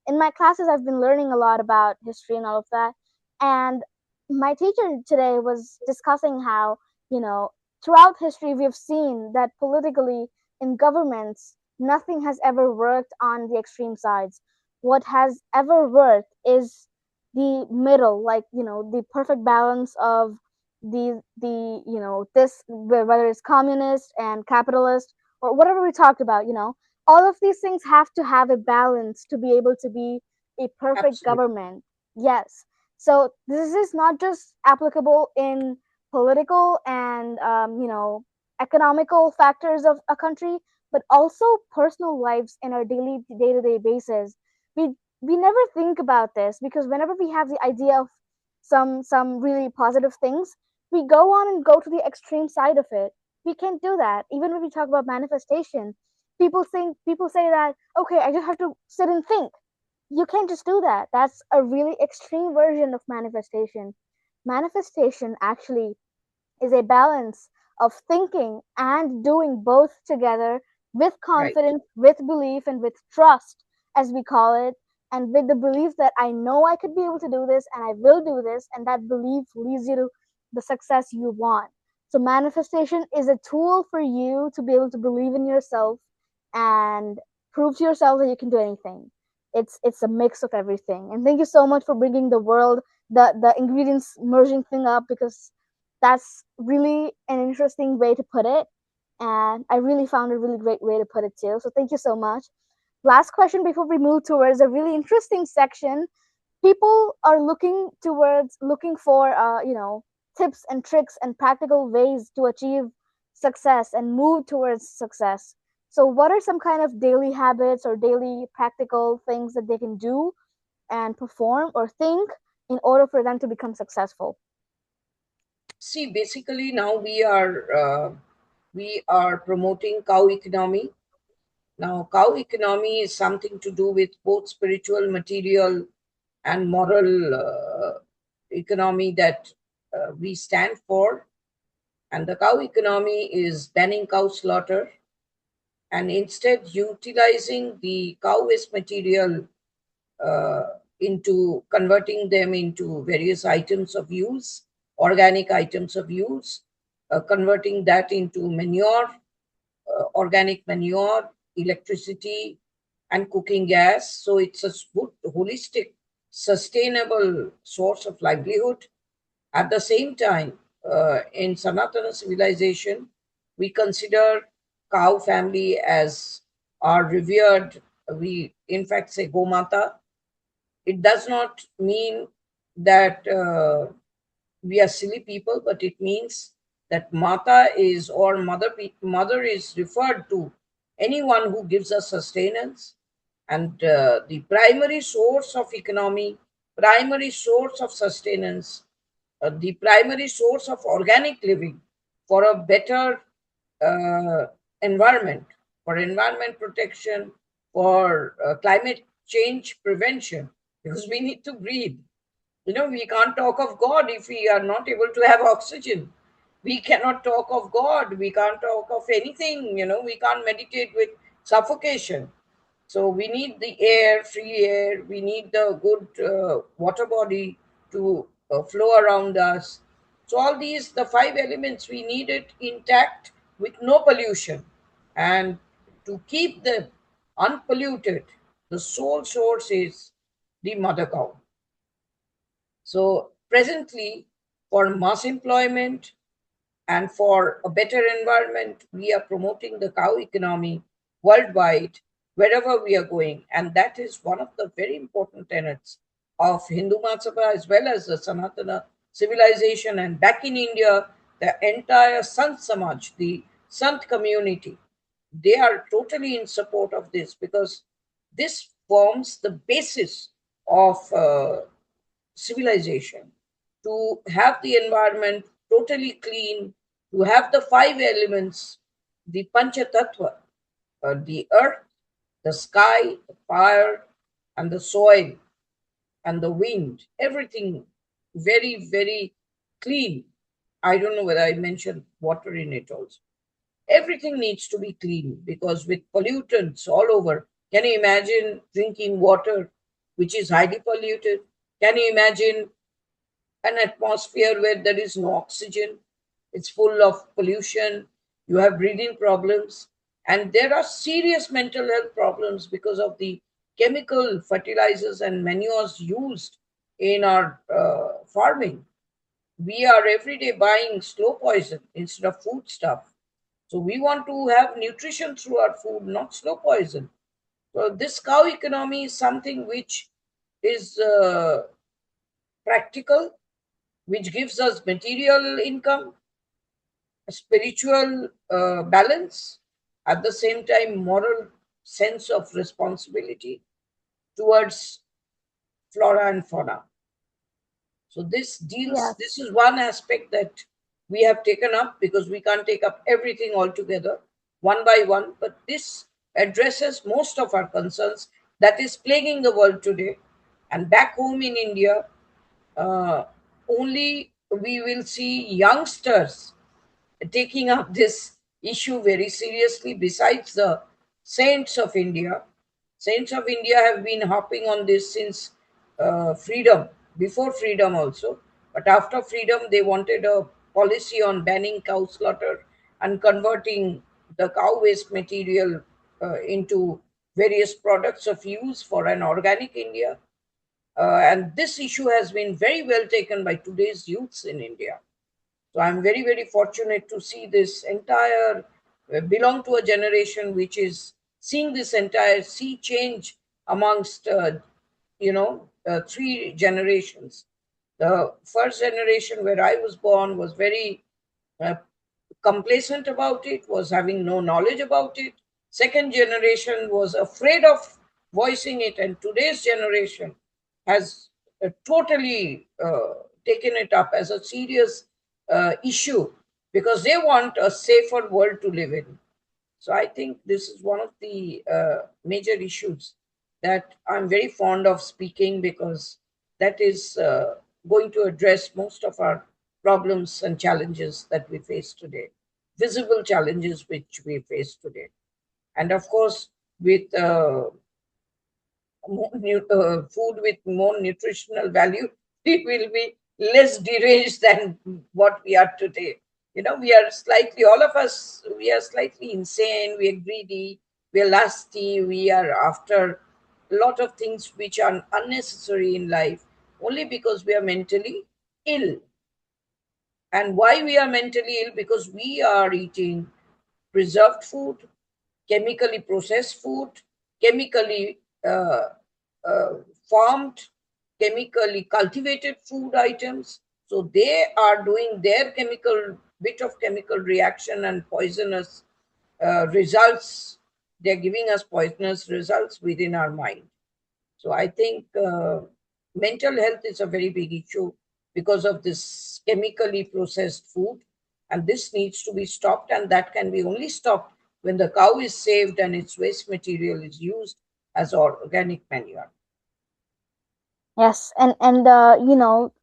in my classes I've been learning a lot about history and all of that. And my teacher today was discussing how, you know, throughout history we've seen that politically in governments nothing has ever worked on the extreme sides. What has ever worked is the middle, like, the perfect balance of the this, whether it's communist and capitalist or whatever we talked about, all of these things have to have a balance to be able to be a perfect Absolutely. government. Yes. So this is not just applicable in political and economical factors of a country, but also personal lives in our daily day-to-day basis. We never think about this because whenever we have the idea of some really positive things, we go on and go to the extreme side of it. We can't do that. Even when we talk about manifestation, people say that, okay, I just have to sit and think. You can't just do that. That's a really extreme version of manifestation. Manifestation actually is a balance of thinking and doing both together with Right. confidence, with belief, and with trust, as we call it, and with the belief that I know I could be able to do this and I will do this, and that belief leads you to the success you want. So, manifestation is a tool for you to be able to believe in yourself and prove to yourself that you can do anything. It's a mix of everything. And thank you so much for bringing the world, the ingredients merging thing up, because that's really an interesting way to put it. And I really found a really great way to put it too. So thank you so much. Last question before we move towards a really interesting section. People are looking for tips and tricks and practical ways to achieve success and move towards success. So what are some kind of daily habits or daily practical things that they can do and perform or think in order for them to become successful? See, basically now we are promoting cow economy. Now, cow economy is something to do with both spiritual, material, and moral economy that we stand for. And the cow economy is banning cow slaughter and instead utilizing the cow waste material into converting them into various items of use, organic items of use, converting that into manure, organic manure, electricity, and cooking gas. So it's a good, holistic, sustainable source of livelihood. At the same time, in Sanatana civilization, we consider cow family as our revered. We, in fact, say Gomata. It does not mean that we are silly people, but it means that Mata is, or mother is referred to anyone who gives us sustenance, and the primary source of economy, primary source of sustenance, the primary source of organic living for a better uh, environment, for environment protection, for climate change prevention, because we need to breathe. We can't talk of God if we are not able to have oxygen. We cannot talk of God. We can't talk of anything. We can't meditate with suffocation. So we need the air, free air. We need the good water body to flow around us. So all these, the five elements, we need it intact with no pollution. And to keep them unpolluted, the sole source is the mother cow. So presently, for mass employment and for a better environment, we are promoting the cow economy worldwide, wherever we are going. And that is one of the very important tenets of Hindu Mahasabha as well as the Sanatana civilization. And back in India, the entire Sant Samaj, the Sant community, they are totally in support of this, because this forms the basis of civilization, to have the environment totally clean, to have the five elements, the Pancha Tattva, the earth, the sky, the fire, and the soil, and the wind, everything very, very clean. I don't know whether I mentioned water in it also. Everything needs to be clean, because with pollutants all over, can you imagine drinking water which is highly polluted? Can you imagine an atmosphere where there is no oxygen? It's full of pollution. You have breathing problems, and there are serious mental health problems because of the chemical fertilizers and manures used in our farming. We are every day buying slow poison instead of food stuff. So we want to have nutrition through our food, not slow poison. So this cow economy is something which is practical, which gives us material income, spiritual balance, at the same time, moral sense of responsibility towards flora and fauna. So this Yes. is one aspect that we have taken up, because we can't take up everything altogether one by one, but this addresses most of our concerns that is plaguing the world today. And back home in India, uh, only we will see youngsters taking up this issue very seriously, besides the saints of India. Saints of India have been hopping on this since freedom, before freedom also. But after freedom, they wanted a policy on banning cow slaughter and converting the cow waste material into various products of use for an organic India. And this issue has been very well taken by today's youths in India. So I'm very, very fortunate to see this entire, belong to a generation which is seeing this entire sea change amongst, three generations. The first generation where I was born was very uh, complacent about it, was having no knowledge about it. Second generation was afraid of voicing it, and today's generation has totally taken it up as a serious issue, because they want a safer world to live in. So I think this is one of the major issues that I'm very fond of speaking, because that is going to address most of our problems and challenges that we face today, visible challenges which we face today. And of course, with food with more nutritional value, it will be less deranged than what we are today. We are slightly, all of us, we are slightly insane, we are greedy, we are lusty, we are after a lot of things which are unnecessary in life, only because we are mentally ill. And why we are mentally ill? Because we are eating preserved food, chemically processed food, chemically uh, farmed, chemically cultivated food items. So they are doing their chemical bit of chemical reaction and poisonous results. They're giving us poisonous results within our mind. So I think mental health is a very big issue because of this chemically processed food, and this needs to be stopped. And that can be only stopped when the cow is saved and its waste material is used as organic manure. Yes, and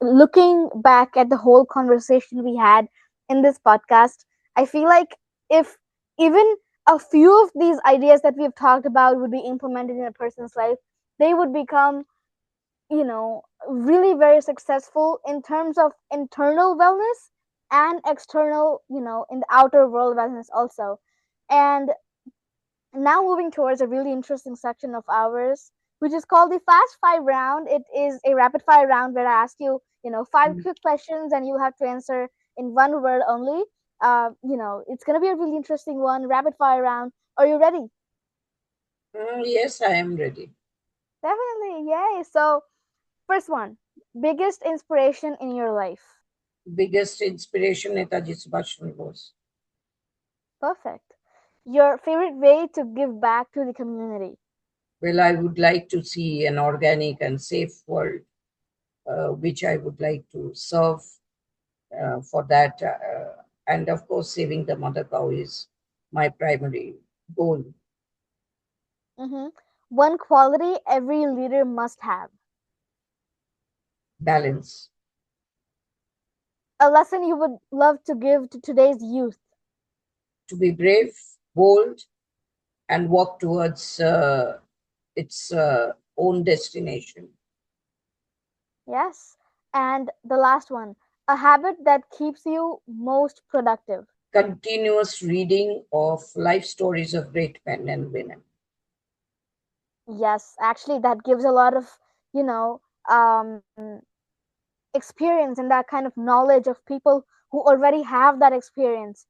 looking back at the whole conversation we had in this podcast, I feel like if even a few of these ideas that we've talked about would be implemented in a person's life, they would become, really very successful in terms of internal wellness and external, in the outer world wellness also. And now moving towards a really interesting section of ours, which is called the Fast Five round. It is a rapid fire round where I ask you, five Mm. quick questions and you have to answer in one word only. It's gonna be a really interesting one, rapid fire round. Are you ready? Yes, I am ready. Definitely, yay! So first one, biggest inspiration in your life. Biggest inspiration Netaji Subhash Chandra Bose. Perfect. Your favorite way to give back to the community. Well, I would like to see an organic and safe world, which I would like to serve for that. And of course, saving the mother cow is my primary goal. Mm-hmm. One quality every leader must have. Balance. A lesson you would love to give to today's youth. To be brave, bold, and walk towards its own destination. Yes. And the last one, a habit that keeps you most productive. Continuous reading of life stories of great men and women. Yes, actually, that gives a lot of, you know, um, experience and that kind of knowledge of people who already have that experience.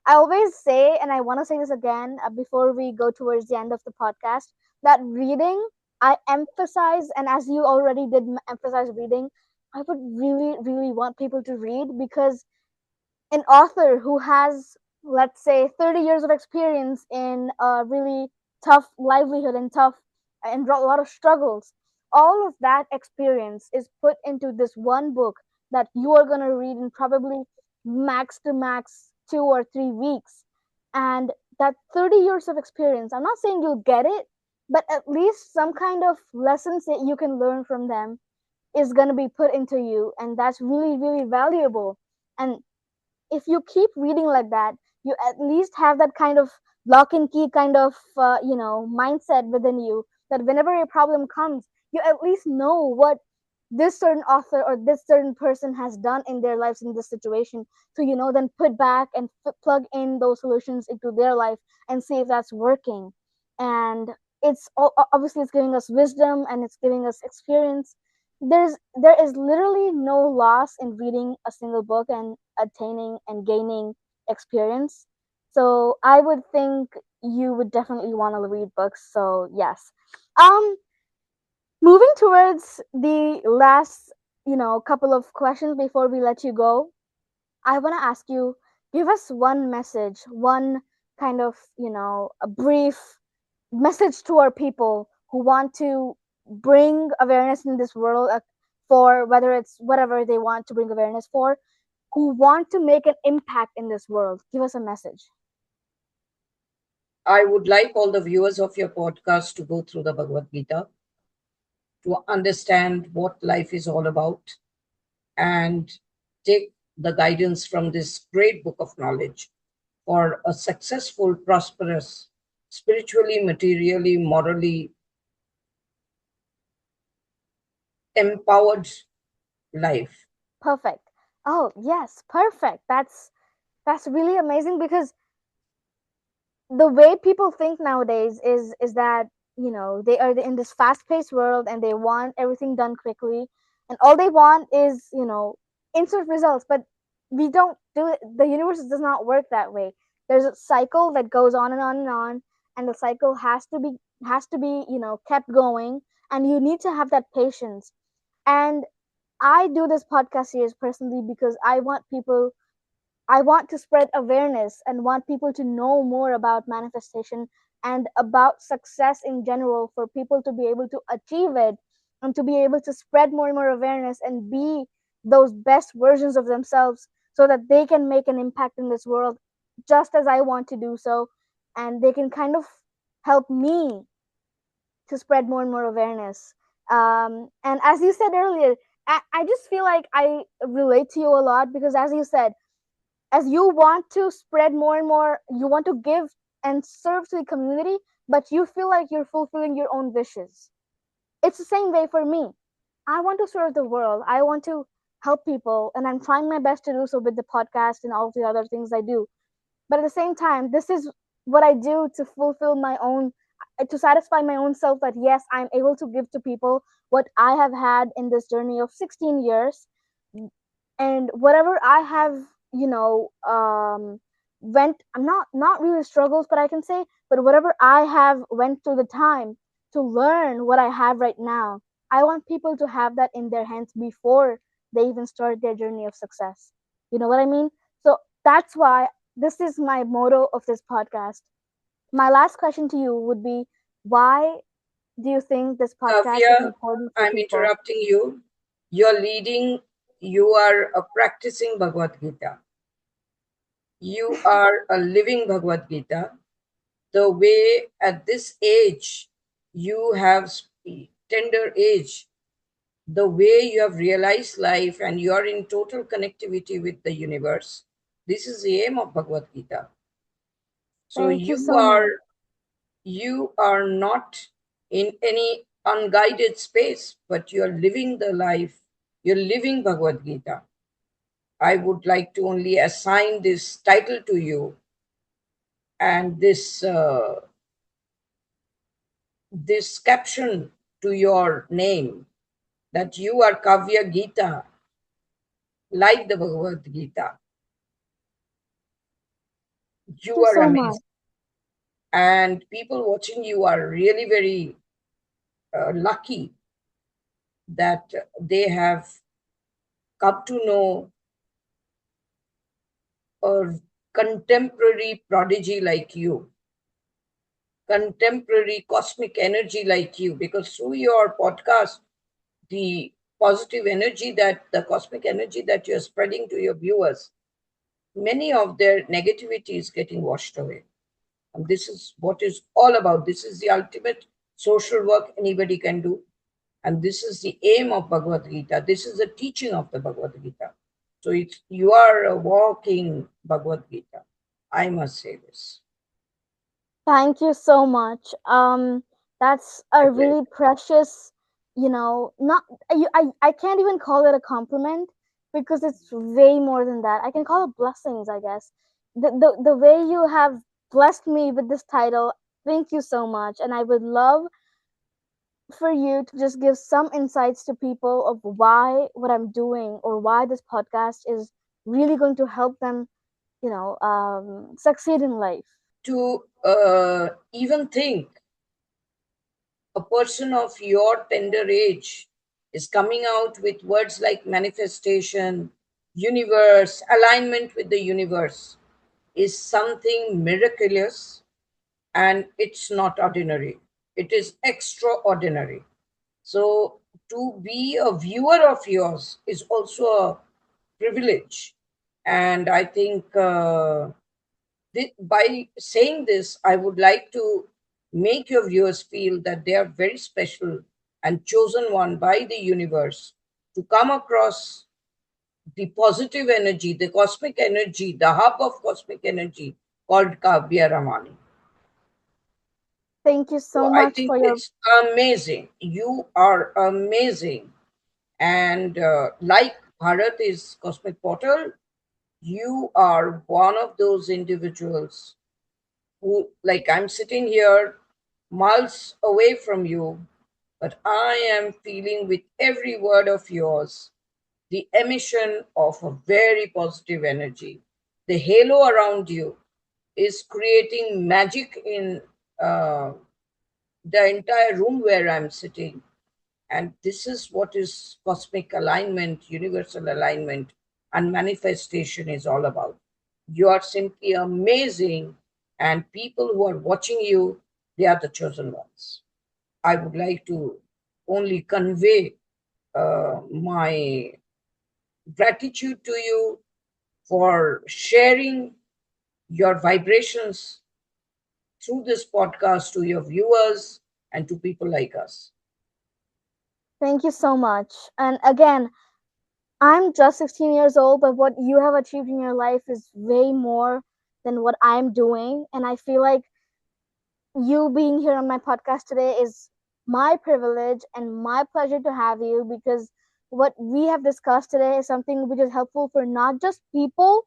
I always say, and I want to say this again before we go towards the end of the podcast, that reading, I emphasize, and as you already did emphasize reading, I would really, really want people to read because an author who has, let's say, 30 years of experience in a really tough livelihood and tough and a lot of struggles, all of that experience is put into this one book that you are going to read in probably max to max 2 or 3 weeks. And that 30 years of experience, I'm not saying you'll get it, but at least some kind of lessons that you can learn from them is going to be put into you, and that's really, really valuable. And if you keep reading like that, you at least have that kind of lock and key kind of mindset within you, that whenever a problem comes, you at least know what this certain author or this certain person has done in their lives in this situation, so then put back and plug in those solutions into their life and see if that's working. And obviously it's giving us wisdom and it's giving us experience. There is literally no loss in reading a single book and attaining and gaining experience. So I would think you would definitely want to read books. So yes. Um Moving towards the last, couple of questions before we let you go, I want to ask you, give us one message, one kind of, a brief message to our people who want to bring awareness in this world, for whether it's whatever they want to bring awareness for, who want to make an impact in this world. Give us a message. I would like all the viewers of your podcast to go through the Bhagavad Gita to understand what life is all about and take the guidance from this great book of knowledge for a successful, prosperous, spiritually, materially, morally empowered life. Perfect. Oh yes, perfect. That's really amazing because the way people think nowadays is that they are in this fast-paced world and they want everything done quickly, and all they want is instant results. But we don't do it. The universe does not work that way. There's a cycle that goes on and on and on, and the cycle has to be kept going, and you need to have that patience. And I do this podcast series personally because I want to spread awareness and want people to know more about manifestation and about success in general, for people to be able to achieve it and to be able to spread more and more awareness and be those best versions of themselves, so that they can make an impact in this world just as I want to do so, and they can kind of help me to spread more and more awareness. And as you said earlier, I just feel like I relate to you a lot, because as you said, as you want to spread more and more, you want to give and serve to the community, but you feel like you're fulfilling your own wishes. It's the same way for me. I want to serve the world, I want to help people, and I'm trying my best to do so with the podcast and all of the other things I do. But at the same time, this is what I do to fulfill my own, to satisfy my own self, that yes, I'm able to give to people what I have had in this journey of 16 years. And whatever I have, went, I'm not really struggles, but I can say, but whatever I have went through the time to learn what I have right now, I want people to have that in their hands before they even start their journey of success. You know what I mean? So that's why this is my motto of this podcast. My last question to you would be, why do you think this podcast is Kavya, important for I'm people? interrupting you. You're leading, you are a practicing Bhagavad Gita. You are a living Bhagavad Gita. The way at this age you have tender age, the way you have realized life and you are in total connectivity with the universe. This is the aim of Bhagavad Gita. So Thank you so much. you are not in any unguided space, but you are living the life. You're living Bhagavad Gita. I would like to only assign this title to you and this caption to your name, that you are Kavya Gita, like the Bhagavad Gita. Thank You you are so much. amazing. And people watching you are really very lucky that they have come to know a contemporary prodigy like you, contemporary cosmic energy like you, because through your podcast, the positive energy, that the cosmic energy that you're spreading to your viewers, many of their negativity is getting washed away. And this is what is all about. This is the ultimate social work anybody can do. And this is the aim of Bhagavad Gita. This is the teaching of the Bhagavad Gita. So you are a walking Bhagavad Gita. I must say this. Thank you so much. That's My a pleasure. really precious, not I can't even call it a compliment, because it's way more than that. I can call it blessings, I guess. The way you have blessed me with this title, thank you so much. And I would love for you to just give some insights to people of why what I'm doing, or why this podcast is really going to help them, succeed in life. To even think a person of your tender age is coming out with words like manifestation, universe, alignment with the universe is something miraculous, and it's not ordinary. It is extraordinary. So, to be a viewer of yours is also a privilege. And I think by saying this, I would like to make your viewers feel that they are very special and chosen one by the universe to come across the positive energy, the cosmic energy, the hub of cosmic energy called Kaavya Ramani. Thank you so So I much think for your. it's amazing. You are amazing. And like Bharat is Cosmic Portal, you are one of those individuals who, like, I'm sitting here miles away from you, but I am feeling with every word of yours the emission of a very positive energy. The halo around you is creating magic in uh, the entire room where I'm sitting. And this is what is cosmic alignment, universal alignment, and manifestation is all about. You are simply amazing, and people who are watching you, they are the chosen ones. I would like to only convey my gratitude to you for sharing your vibrations through this podcast to your viewers and to people like us. Thank you so much. And again, I'm just 16 years old, but what you have achieved in your life is way more than what I'm doing. And I feel like you being here on my podcast today is my privilege and my pleasure to have you, because what we have discussed today is something which is helpful for not just people,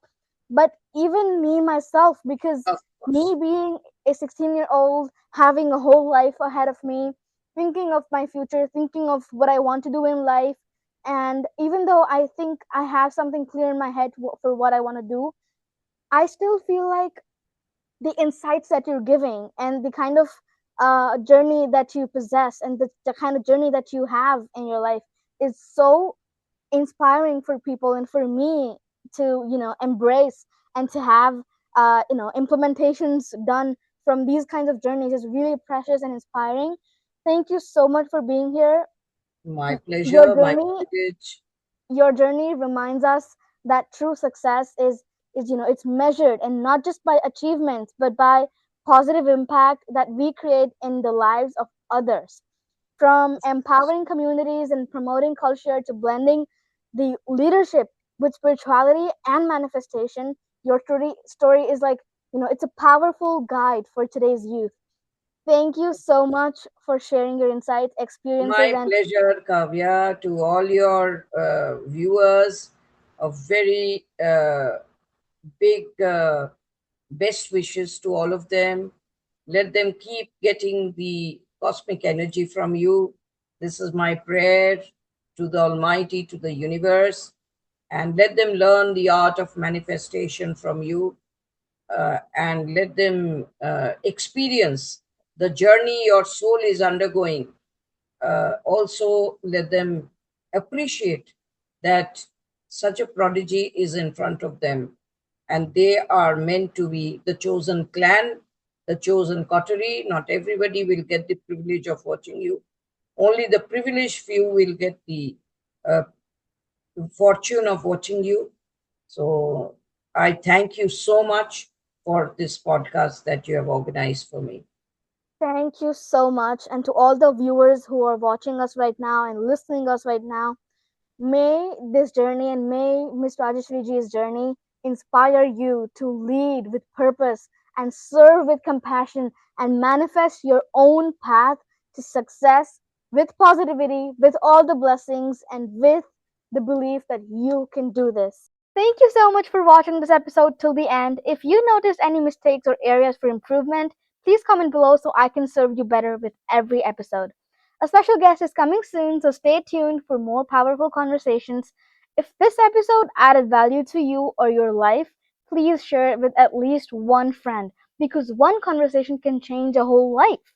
but even me myself. Because Of me course. being a 16-year-old, having a whole life ahead of me, thinking of my future, thinking of what I want to do in life, and even though I think I have something clear in my head for what I want to do, I still feel like the insights that you're giving and the kind of journey that you possess and the kind of journey that you have in your life is so inspiring for people and for me to embrace and to have implementations done from these kinds of journeys is really precious and inspiring. Thank you so much for being here. My your pleasure, my journey privilege. your journey reminds us that true success is it's measured and not just by achievements but by positive impact that we create in the lives of others. From empowering communities and promoting culture to blending the leadership with spirituality and manifestation, your story is like, it's a powerful guide for today's youth. Thank you so much for sharing your insights, experiences, My and pleasure, Kavya. To all your viewers, a very big best wishes to all of them. Let them keep getting the cosmic energy from you. This is my prayer to the Almighty, to the universe, and let them learn the art of manifestation from you, and let them experience the journey your soul is undergoing. Also, let them appreciate that such a prodigy is in front of them, and they are meant to be the chosen clan, the chosen coterie. Not everybody will get the privilege of watching you. Only the privileged few will get the uh, fortune of watching you. So I thank you so much for this podcast that you have organized for me. thank you so much. And to all the viewers who are watching us right now and listening us right now, may this journey and may Ms. Rajyashreeji's journey inspire you to lead with purpose and serve with compassion and manifest your own path to success with positivity, with all the blessings, and with the belief that you can do this. Thank you so much for watching this episode till the end. If you noticed any mistakes or areas for improvement, please comment below so I can serve you better with every episode. A special guest is coming soon, so stay tuned for more powerful conversations. If this episode added value to you or your life, please share it with at least one friend, because one conversation can change a whole life.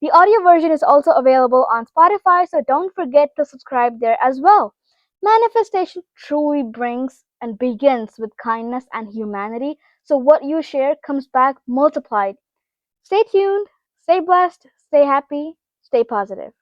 The audio version is also available on Spotify, so don't forget to subscribe there as well. Manifestation truly brings and begins with kindness and humanity, so what you share comes back multiplied. Stay tuned, stay blessed, stay happy, stay positive.